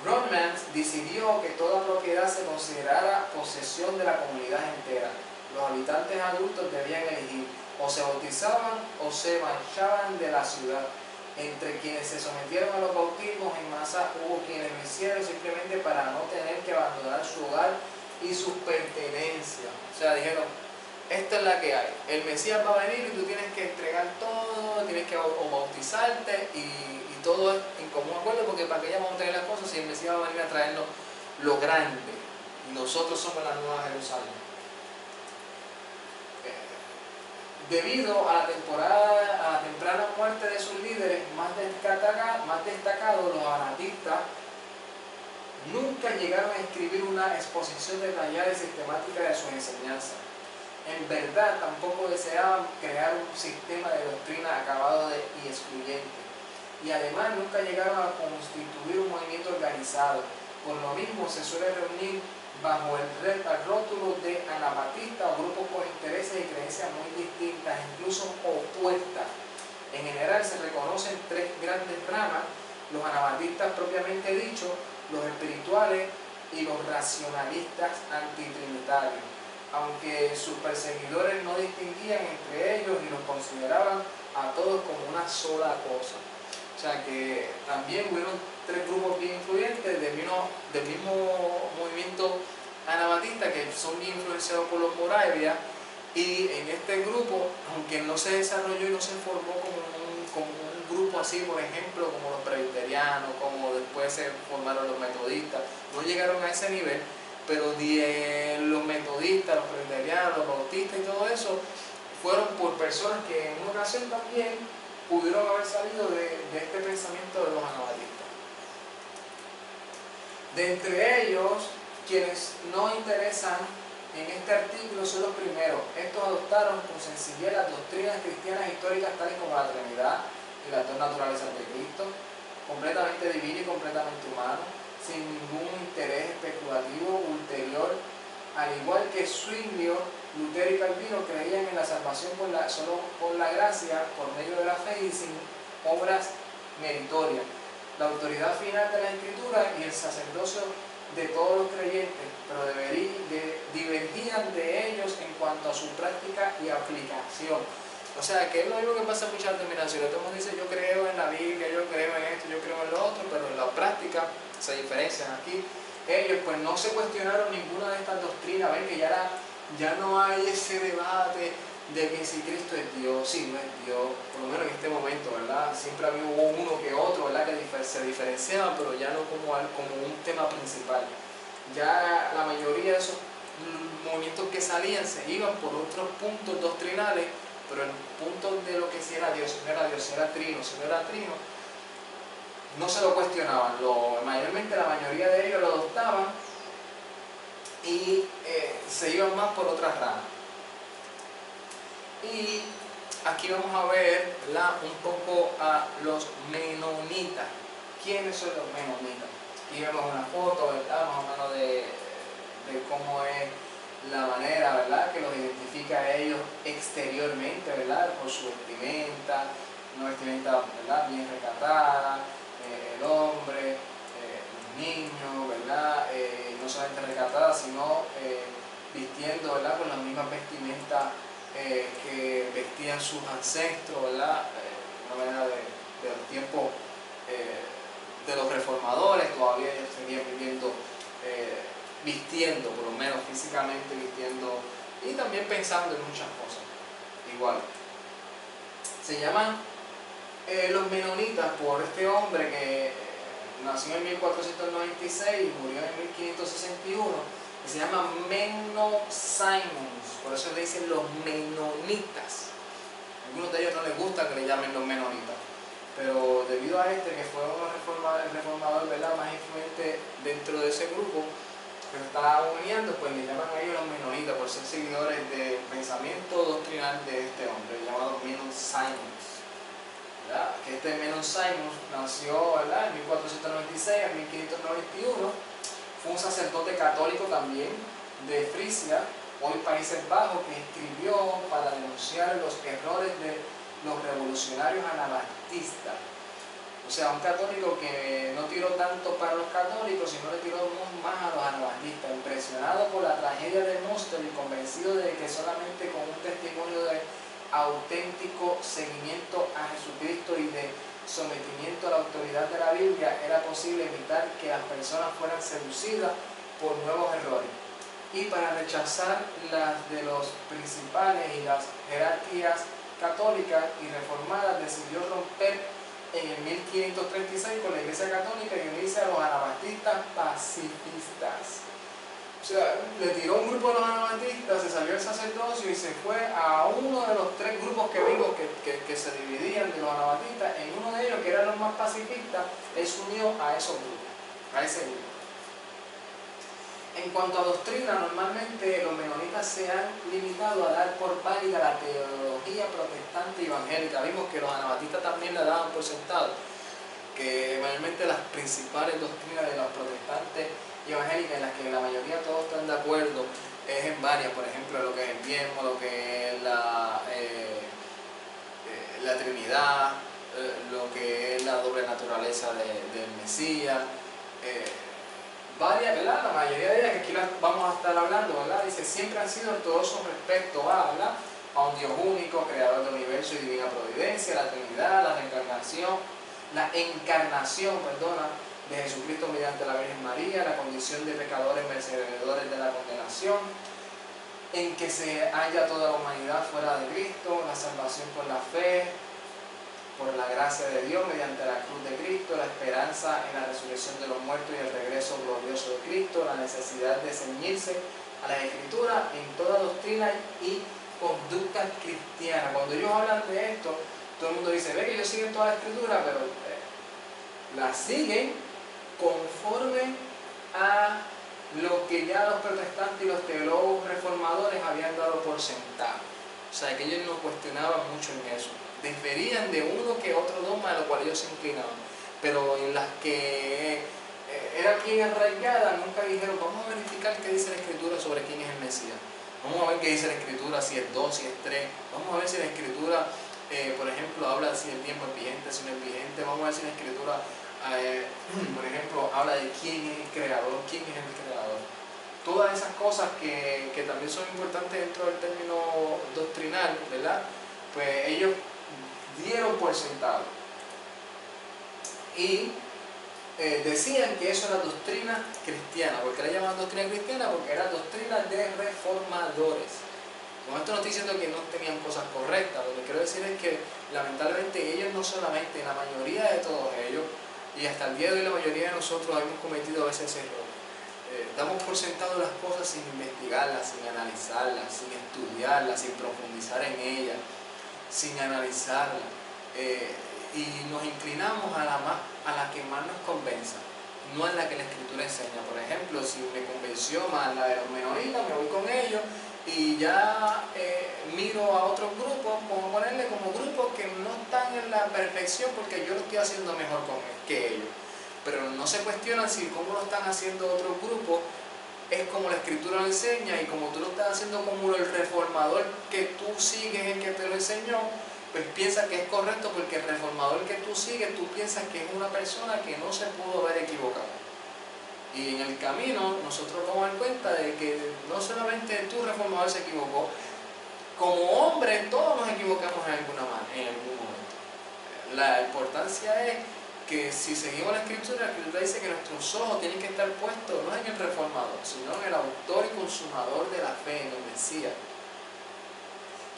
Romans decidió que toda propiedad se considerara posesión de la comunidad entera. Los habitantes adultos debían elegir: o se bautizaban o se marchaban de la ciudad. Entre quienes se sometieron a los bautismos en masa hubo quienes lo hicieron simplemente para no tener que abandonar su hogar y sus pertenencias. O sea, dijeron, esta es la que hay, el Mesías va a venir y tú tienes que entregar todo, tienes que o bautizarte y todo en común acuerdo, porque para que ya vamos a tener las cosas si el Mesías va a venir a traernos lo grande y nosotros somos la Nueva Jerusalén. Debido a la temprana muerte de sus líderes más destacados, los anabatistas nunca llegaron a escribir una exposición detallada y sistemática de sus enseñanzas. En verdad, tampoco deseaban crear un sistema de doctrina acabado y excluyente. Y además nunca llegaron a constituir un movimiento organizado. Por lo mismo se suele reunir bajo el rótulo de anabatistas o grupos con intereses y creencias muy distintas, incluso opuestas. En general se reconocen tres grandes ramas: los anabatistas propiamente dicho, los espirituales y los racionalistas antitrinitarios, aunque sus perseguidores no distinguían entre ellos y los consideraban a todos como una sola cosa. O sea que también hubieron tres grupos bien influyentes del mismo movimiento anabatista, que son bien influenciados por los Moravias, y en este grupo, aunque no se desarrolló y no se formó como un grupo así, por ejemplo, como los presbiterianos, como después se formaron los metodistas, no llegaron a ese nivel, pero los metodistas, los presbiterianos, los bautistas y todo eso, fueron por personas que en una ocasión también pudieron haber salido de este pensamiento de los anabatistas. De entre ellos, quienes no interesan en este artículo son los primeros. Estos adoptaron con sencillez las doctrinas cristianas históricas tales como la Trinidad y las dos naturalezas de Cristo, completamente divino y completamente humano, sin ningún interés especulativo ulterior. Al igual que Zwinglio, Lutero y Calvino creían en la salvación solo por la gracia, por medio de la fe y sin obras meritorias. La autoridad final de la Escritura y el sacerdocio de todos los creyentes, pero divergían de ellos en cuanto a su práctica y aplicación. O sea, que es lo mismo que pasa en muchas denominaciones. Todo el mundo dice, yo creo en la Biblia, yo creo en esto, yo creo en lo otro, pero en la práctica se diferencian. Aquí ellos pues no se cuestionaron ninguna de estas doctrinas. Ven que ya no hay ese debate de que si Cristo es Dios, si no es Dios, por lo menos en este momento, ¿verdad? Siempre hubo uno que otro, ¿verdad?, que se diferenciaban, pero ya no como un tema principal. Ya la mayoría de esos movimientos que salían se iban por otros puntos doctrinales, pero el punto de lo que si era Dios, si no era Dios, si era trino, si no era trino, no se lo cuestionaban. Mayormente la mayoría de ellos lo adoptaban y se iban más por otras ramas. Y aquí vamos a ver, ¿verdad?, un poco a los menonitas. ¿Quiénes son los menonitas? Aquí vemos una foto, ¿verdad?, más o menos de cómo es la manera, ¿verdad?, que los identifica a ellos exteriormente, ¿verdad?, por su vestimenta, una vestimenta, ¿verdad?, bien recatada, el hombre, los niños, ¿verdad?, no solamente recatada, sino vistiendo, ¿verdad?, con las mismas vestimentas que vestían sus ancestros, ¿verdad?, una manera de los tiempos de los reformadores. Todavía ellos seguían viviendo, vistiendo, por lo menos físicamente vistiendo, y también pensando en muchas cosas igual. Se llaman los menonitas por este hombre que nació en 1496 y murió en 1561, que se llama Menno Simons, por eso le dicen los menonitas. A algunos de ellos no les gusta que le llamen los menonitas, pero debido a este, que fue un reformador, ¿verdad?, más influente dentro de ese grupo que se estaba uniendo, pues le llaman a ellos los menonitas por ser seguidores del pensamiento doctrinal de este hombre, llamado Menno Simons. ¿Verdad? Que este Menno Simons nació, ¿verdad?, en 1496 a 1591, fue un sacerdote católico también de Frisia, hoy Países Bajos, que escribió para denunciar los errores de los revolucionarios anabaptistas. O sea, un católico que no tiró tanto para los católicos, sino le tiró más a los anabaptistas, impresionado por la tragedia de Münster y convencido de que solamente con un testimonio de auténtico seguimiento a Jesucristo y de sometimiento a la autoridad de la Biblia era posible evitar que las personas fueran seducidas por nuevos errores. Y para rechazar las de los principales y las jerarquías católicas y reformadas, decidió romper en el 1536 con la Iglesia Católica y unirse a los anabaptistas pacifistas. O sea, le tiró un grupo de los anabaptistas, se salió el sacerdocio y se fue a uno de los tres grupos que vimos que se dividían de los anabaptistas. En uno de ellos, que eran los más pacifistas, él se unió a esos grupos, a ese grupo. En cuanto a doctrina, normalmente los menonitas se han limitado a dar por válida la teología protestante y evangélica. Vimos que los anabaptistas también la daban por sentado, que mayormente las principales doctrinas de los protestantes y evangélicas, en las que la mayoría todos están de acuerdo, es en varias, por ejemplo, lo que es el diezmo, lo que es la Trinidad, lo que es la doble naturaleza del Mesías. Varias, ¿verdad? La mayoría de ellas, que aquí las vamos a estar hablando, ¿verdad? Dice, siempre han sido ortodoxos respecto a, ¿verdad?, a un Dios único, creador del universo y divina providencia, la Trinidad, la encarnación, de Jesucristo mediante la Virgen María, la condición de pecadores merecedores de la condenación, en que se halla toda la humanidad fuera de Cristo, la salvación por la fe, por la gracia de Dios mediante la cruz de Cristo, la esperanza en la resurrección de los muertos y el regreso glorioso de Cristo, la necesidad de ceñirse a las Escrituras en toda doctrina y conducta cristiana. Cuando ellos hablan de esto, todo el mundo dice, ve que ellos siguen toda la Escritura, pero la siguen conforme a lo que ya los protestantes y los teólogos reformadores habían dado por sentado. O sea, que ellos no cuestionaban mucho en eso. Diferían de uno que otro dogma a lo cual ellos se inclinaban, pero en las que era bien arraigada, nunca dijeron, vamos a verificar qué dice la Escritura sobre quién es el Mesías. Vamos a ver qué dice la Escritura, si es 2, si es 3. Vamos a ver si la Escritura, por ejemplo, habla si el tiempo es vigente, si no es vigente. Vamos a ver si la Escritura, por ejemplo, habla de quién es el creador, quién es el creador. Todas esas cosas que también son importantes dentro del término doctrinal, ¿verdad? Pues ellos dieron por sentado. Y decían que eso era doctrina cristiana. ¿Por qué la llamaban doctrina cristiana? Porque era doctrina de reformadores. Con esto no estoy diciendo que no tenían cosas correctas. Lo que quiero decir es que lamentablemente ellos, no solamente, la mayoría de todos ellos, y hasta el día de hoy la mayoría de nosotros hemos cometido a veces ese error. Damos por sentado las cosas sin investigarlas, sin analizarlas, sin estudiarlas, sin profundizar en ellas, sin analizarlas. Y nos inclinamos a la que más nos convenza, no a la que la Escritura enseña. Por ejemplo, si me convenció más la de los menonitas, me voy con ellos y ya miro a otros grupos, como ponerle como grupos que no están en la perfección porque yo lo estoy haciendo mejor que ellos. Pero no se cuestionan si cómo lo están haciendo otros grupos es como la Escritura lo enseña, y como tú lo estás haciendo como el reformador que tú sigues, el que te lo enseñó, pues piensa que es correcto, porque el reformador que tú sigues, tú piensas que es una persona que no se pudo haber equivocado. Y en el camino nosotros vamos a dar cuenta de que no solamente tu reformador se equivocó, como hombres todos nos equivocamos en algún momento. La importancia es que si seguimos la Escritura dice que nuestros ojos tienen que estar puestos no en el reformador, sino en el autor y consumador de la fe, en el Mesías.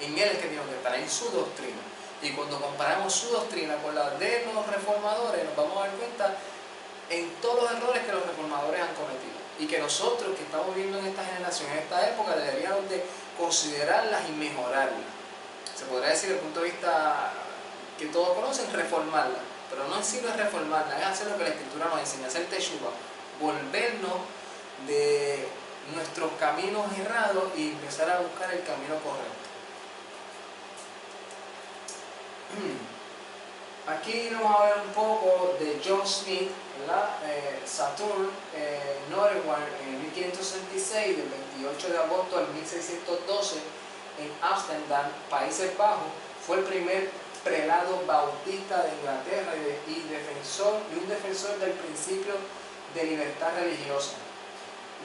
En él es que tenemos que estar, en su doctrina. Y cuando comparamos su doctrina con la de los reformadores, nos vamos a dar cuenta en todos los errores que los reformadores han cometido. Y que nosotros que estamos viviendo en esta generación, en esta época, deberíamos de considerarlas y mejorarlas. Se podría decir desde el punto de vista que todos conocen, reformarlas. Pero no en sí no es reformarlas, es hacer lo que la Escritura nos enseña, hacer teshuva, volvernos de nuestros caminos errados y empezar a buscar el camino correcto. Aquí vamos a ver un poco de John Smith, ¿verdad? Saturn Norway en 1566, del 28 de agosto al 1612, en Amsterdam, Países Bajos, fue el primer prelado bautista de Inglaterra y un defensor del principio de libertad religiosa.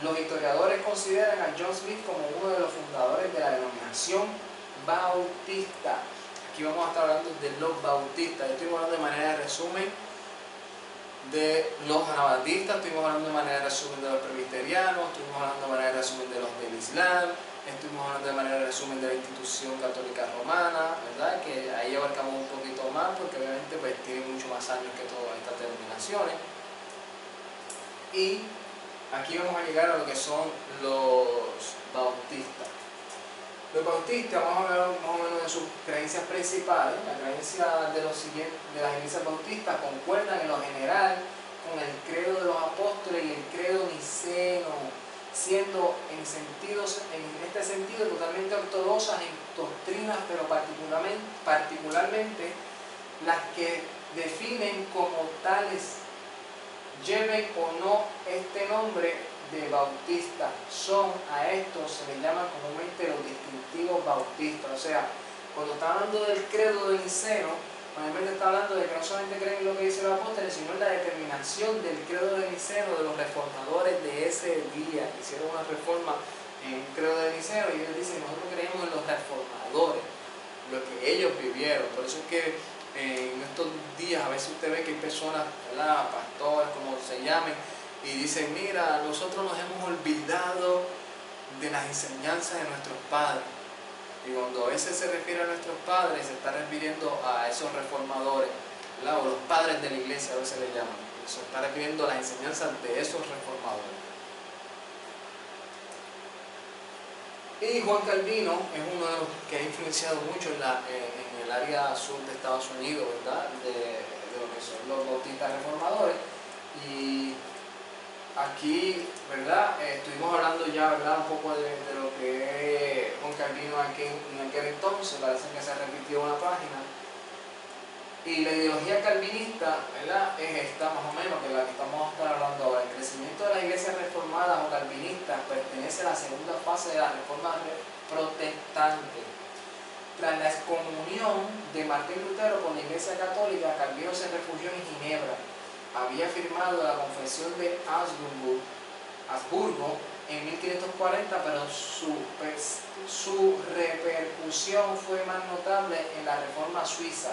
Los historiadores consideran a John Smith como uno de los fundadores de la denominación bautista. Aquí vamos a estar hablando de los bautistas. Yo estoy hablando de manera de resumen de los anabatistas, estuvimos hablando de manera de resumen de los presbiterianos, estuvimos hablando de manera de resumen de los del Islam, estuvimos hablando de manera de resumen de la institución católica romana, ¿verdad? Que ahí abarcamos un poquito más porque obviamente pues tiene mucho más años que todas estas denominaciones. Y aquí vamos a llegar a lo que son los bautistas. Los bautistas, vamos a ver más o menos de sus creencias principales. La creencia de las iglesias bautistas concuerdan en lo general con el credo de los apóstoles y el credo niceno, siendo en este sentido totalmente ortodoxas en doctrinas, pero particularmente las que definen como tales, lleven o no este nombre de bautista. A estos se les llama comúnmente los distintivos bautistas. O sea, cuando está hablando del credo de Niceno, obviamente está hablando de que no solamente creen en lo que dicen los apóstoles, sino en la determinación del credo de Niceno de los reformadores de ese día. Hicieron una reforma en el credo de Niceno y ellos dicen, nosotros creemos en los reformadores, lo que ellos vivieron. Por eso es que en estos días a veces usted ve que hay personas, ¿verdad?, pastores, como se llamen, y dicen, mira, nosotros nos hemos olvidado de las enseñanzas de nuestros padres. Y cuando a veces se refiere a nuestros padres, se está refiriendo a esos reformadores, ¿verdad?, o los padres de la iglesia, a veces le llaman. Se está refiriendo a las enseñanzas de esos reformadores. Y Juan Calvino es uno de los que ha influenciado mucho en el área sur de Estados Unidos, ¿verdad?, de lo que son los bautistas reformadores. Y aquí, ¿verdad?, estuvimos hablando ya, ¿verdad?, un poco de lo que es Juan Calvino en aquel entonces. Parece que se repitió una página. Y la ideología calvinista, ¿verdad?, es esta más o menos, que la que estamos hablando ahora. El crecimiento de las iglesias reformadas o calvinistas pertenece a la segunda fase de la reforma protestante. Tras la excomunión de Martín Lutero con la iglesia católica, Calvino se refugió en Ginebra. Había firmado la Confesión de Habsburgo en 1540, pero su repercusión fue más notable en la Reforma Suiza,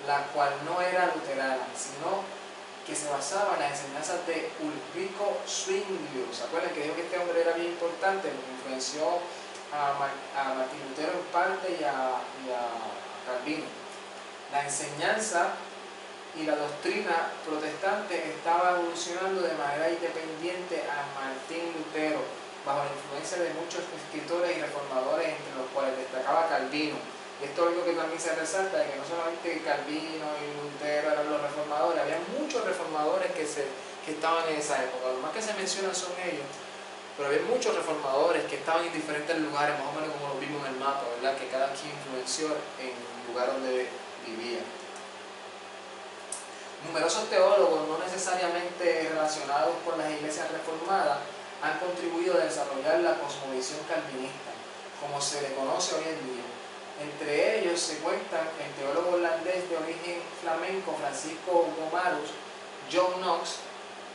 la cual no era luterana, sino que se basaba en las enseñanzas de Ulrico Zwinglius. ¿Se acuerdan que dijo que este hombre era bien importante? Porque influenció a Martín Lutero en parte y a Calvino. La enseñanza y la doctrina protestante estaba evolucionando de manera independiente a Martín Lutero, bajo la influencia de muchos escritores y reformadores, entre los cuales destacaba Calvino. Y esto es algo que también se resalta, de que no solamente Calvino y Lutero eran los reformadores, había muchos reformadores que estaban en esa época. Lo más que se mencionan son ellos, pero había muchos reformadores que estaban en diferentes lugares, más o menos como lo vimos en el mapa, ¿verdad?, que cada quien influenció en el lugar donde vivía. Numerosos teólogos, no necesariamente relacionados con las iglesias reformadas, han contribuido a desarrollar la cosmovisión calvinista, como se le conoce hoy en día. Entre ellos se cuentan el teólogo holandés de origen flamenco Francisco Gomarus, John Knox,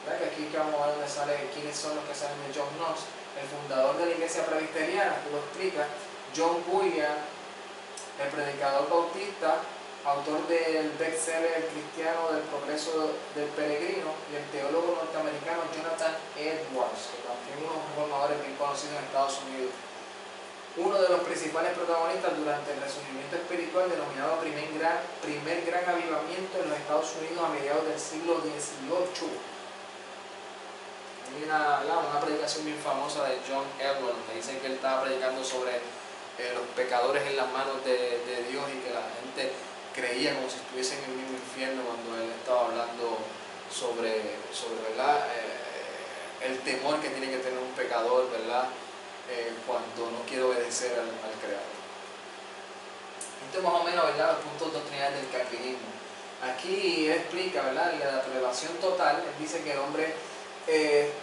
¿verdad?, que aquí vamos a ver dónde sale, quiénes son los que salen de John Knox, el fundador de la iglesia presbiteriana, que lo explica, John Bunyan, el predicador bautista, autor del bestseller cristiano del progreso del peregrino, y el teólogo norteamericano Jonathan Edwards, que también es uno de los reformadores bien conocidos en Estados Unidos. uno de los principales protagonistas durante el resurgimiento espiritual denominado primer gran avivamiento en los Estados Unidos a mediados del siglo XVIII. Hay una predicación bien famosa de John Elwell, donde dicen que él estaba predicando sobre los pecadores en las manos de Dios y que la gente creía como si estuviesen en el mismo infierno cuando él estaba hablando sobre ¿verdad? El temor que tiene que tener un pecador, ¿verdad? Cuando no quiere obedecer al Creador. Esto es más o menos, ¿verdad?, los puntos doctrinales del calvinismo. Aquí él explica, ¿verdad?, la revelación total. Él dice que el hombre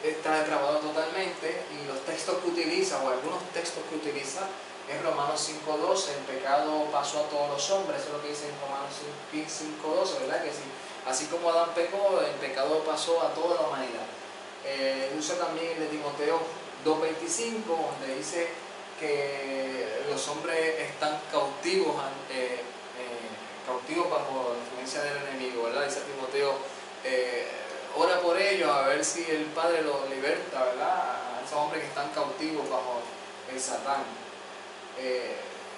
está depravado totalmente, y los textos que utiliza, o algunos textos que utiliza, es Romanos 5.12, el pecado pasó a todos los hombres. Eso es lo que dice en Romanos 5.12, ¿verdad? Que sí, así como Adán pecó, el pecado pasó a toda la humanidad. Usa también el de Timoteo 2.25, donde dice que los hombres están cautivos bajo la influencia del enemigo, ¿verdad? Dice Timoteo, ora por ellos a ver si el Padre los liberta, ¿verdad? A esos hombres que están cautivos bajo el Satán.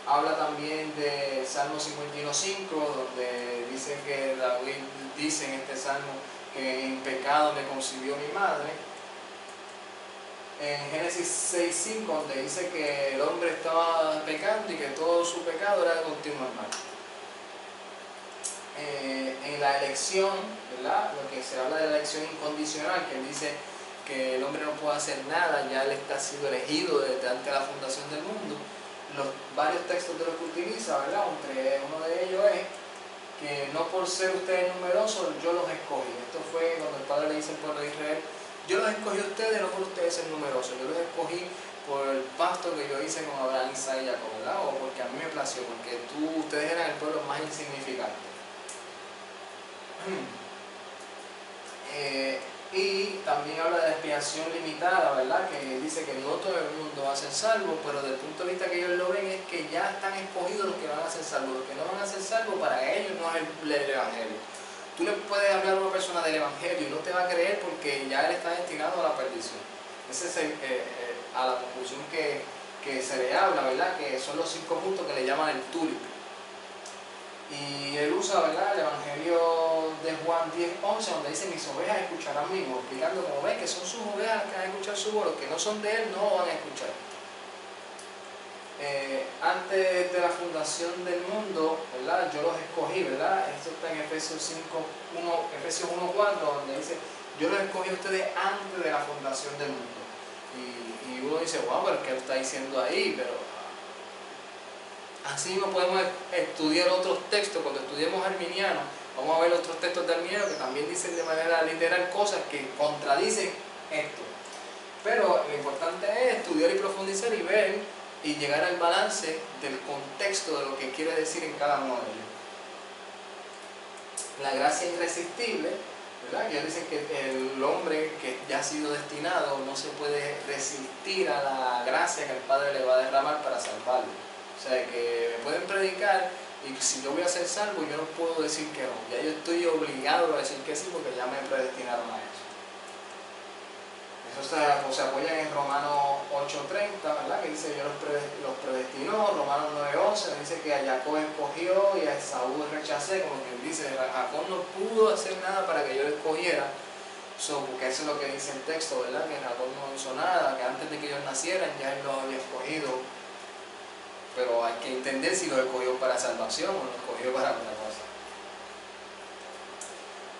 Habla también de Salmo 51.5, donde dice que David dice en este salmo que en pecado me concibió mi madre. En Génesis 6.5, donde dice que el hombre estaba pecando y que todo su pecado era de continuo mal. En la elección, ¿verdad?, lo que se habla de la elección incondicional, que él dice que el hombre no puede hacer nada, ya él está siendo elegido desde antes de la fundación del mundo. Los varios textos de los que utiliza, ¿verdad?, entre uno de ellos es que no por ser ustedes numerosos yo los escogí. Esto fue cuando el Padre le dice al pueblo de Israel: yo los escogí a ustedes no por ustedes ser numerosos, yo los escogí por el pacto que yo hice con Abraham, Isaac y Jacob, ¿verdad? O porque a mí me plació, porque ustedes eran el pueblo más insignificante. Y también habla de la expiación limitada, ¿verdad? Que dice que no todo el mundo va a ser salvo, pero desde el punto de vista que ellos lo ven es que ya están escogidos los que van a ser salvos. Los que no van a ser salvos, para ellos no es el Evangelio. Tú le puedes hablar a una persona del Evangelio y no te va a creer porque ya él está destinado a la perdición. Ese es a la conclusión que se le habla, ¿verdad? Que son los 5 puntos que le llaman el tulip. Y él usa, ¿verdad?, el Evangelio de Juan 10.11, donde dice: mis ovejas escucharán mi voz, explicando como ven que son sus ovejas las que van a escuchar su voz, los que no son de él no lo van a escuchar. Antes de la fundación del mundo, ¿verdad?, yo los escogí, ¿verdad? Esto está en Efesios 1.4, donde dice: yo los escogí a ustedes antes de la fundación del mundo. Y uno dice: wow, pero ¿qué está diciendo ahí? Pero así no podemos estudiar otros textos. Cuando estudiemos arminiano, vamos a ver otros textos de arminiano que también dicen de manera literal cosas que contradicen esto. Pero lo importante es estudiar y profundizar y ver y llegar al balance del contexto de lo que quiere decir en cada uno de ellos. La gracia irresistible, ¿verdad? Que dicen que el hombre que ya ha sido destinado no se puede resistir a la gracia que el Padre le va a derramar para salvarlo. O sea, que me pueden predicar y si yo voy a ser salvo, yo no puedo decir que no. Ya yo estoy obligado a decir que sí porque ya me predestinaron a eso. Eso se apoya en Romanos 8.30, ¿verdad? Que dice: yo los predestinó. Romanos 9.11 dice que a Jacob escogió y a Esaú rechacé. Como quien dice, Jacob no pudo hacer nada para que yo lo escogiera. Porque eso es lo que dice el texto, ¿verdad? Que Jacob no hizo nada, que antes de que ellos nacieran ya él los había escogido. Pero hay que entender si los escogió para salvación o los escogió para otra cosa.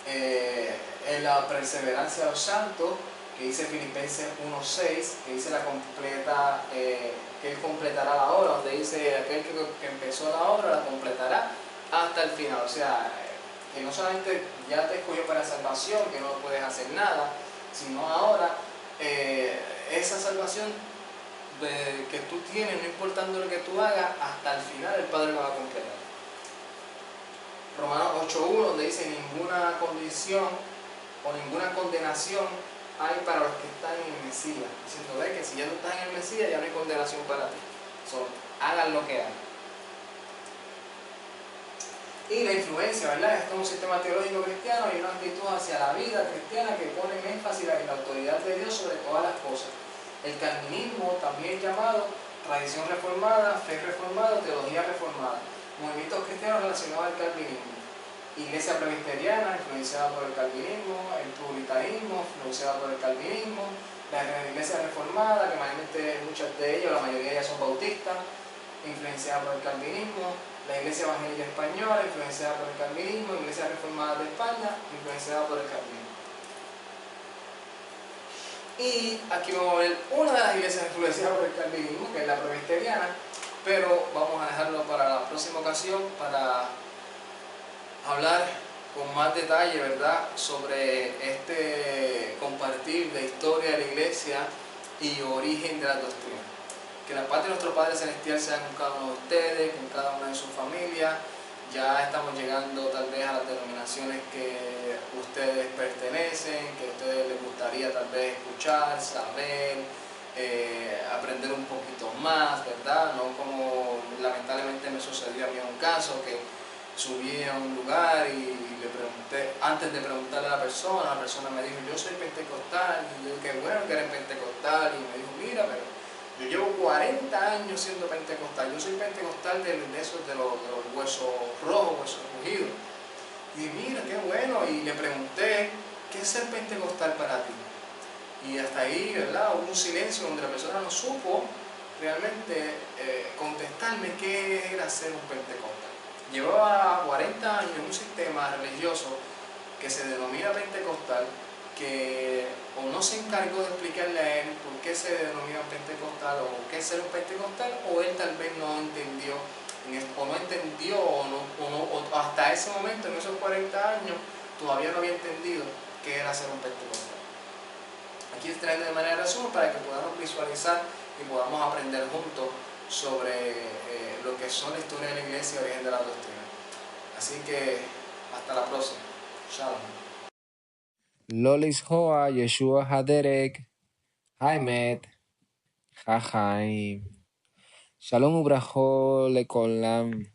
En la perseverancia de los santos, que dice Filipenses 1.6, que dice que él completará la obra, donde dice: aquel que empezó la obra la completará hasta el final. O sea, que no solamente ya te escogió para salvación, que no puedes hacer nada, sino ahora esa salvación que tú tienes, no importando lo que tú hagas, hasta el final el Padre lo va a completar. Romanos 8.1, donde dice: ninguna condición o ninguna condenación hay para los que están en el Mesías. Diciendo que si ya tú estás en el Mesías, ya no hay condenación para ti. Hagan lo que hagan. Y la influencia, ¿verdad? Esto es un sistema teológico cristiano y una actitud hacia la vida cristiana que pone en énfasis en la autoridad de Dios sobre todas las cosas. El calvinismo, también llamado tradición reformada, fe reformada, teología reformada, movimientos cristianos relacionados al calvinismo, iglesia presbiteriana influenciada por el calvinismo, el puritanismo influenciada por el calvinismo, la iglesia reformada, que mayormente muchas de ellas, la mayoría de ellas son bautistas, influenciada por el calvinismo, la iglesia evangélica española influenciada por el calvinismo, iglesia reformada de España influenciada por el calvinismo. Y aquí vamos a ver una de las iglesias influenciadas por el calvinismo, que es la presbiteriana, pero vamos a dejarlo para la próxima ocasión para hablar con más detalle, ¿verdad?, sobre este compartir de historia de la iglesia y origen de la doctrina. Que la paz de nuestro Padre Celestial sea con cada uno de ustedes, con cada una de sus familias. Ya estamos llegando tal vez a las denominaciones que ustedes pertenecen, que a ustedes les gustaría tal vez escuchar, saber, aprender un poquito más, ¿verdad? No como lamentablemente me sucedió a mí en un caso que subí a un lugar y le pregunté, antes de preguntarle a la persona me dijo, yo soy pentecostal, y yo dije, qué bueno que eres pentecostal, y me dijo, mira, pero yo llevo 40 años siendo pentecostal, yo soy pentecostal de esos de los huesos rojos, huesos rugidos. Y mira, qué bueno, y le pregunté, ¿qué es ser pentecostal para ti? Y hasta ahí, ¿verdad? Hubo un silencio donde la persona no supo realmente contestarme qué era ser un pentecostal. Llevaba 40 años en un sistema religioso que se denomina pentecostal, que o no se encargó de explicarle a él por qué se denomina pentecostal o qué es ser un pentecostal, o él tal vez no entendió, o hasta ese momento, en esos 40 años, todavía no había entendido qué era ser un pentecostal. Aquí estoy trayendo de manera resumen para que podamos visualizar y podamos aprender juntos sobre lo que son la historia de la iglesia y el origen de la doctrina. Así que hasta la próxima. Shalom. Lolis Hoa, Yeshua Haderek, Haimet, Hahaim. Shalom Ubrajo Lekolam.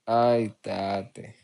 Ay, tate.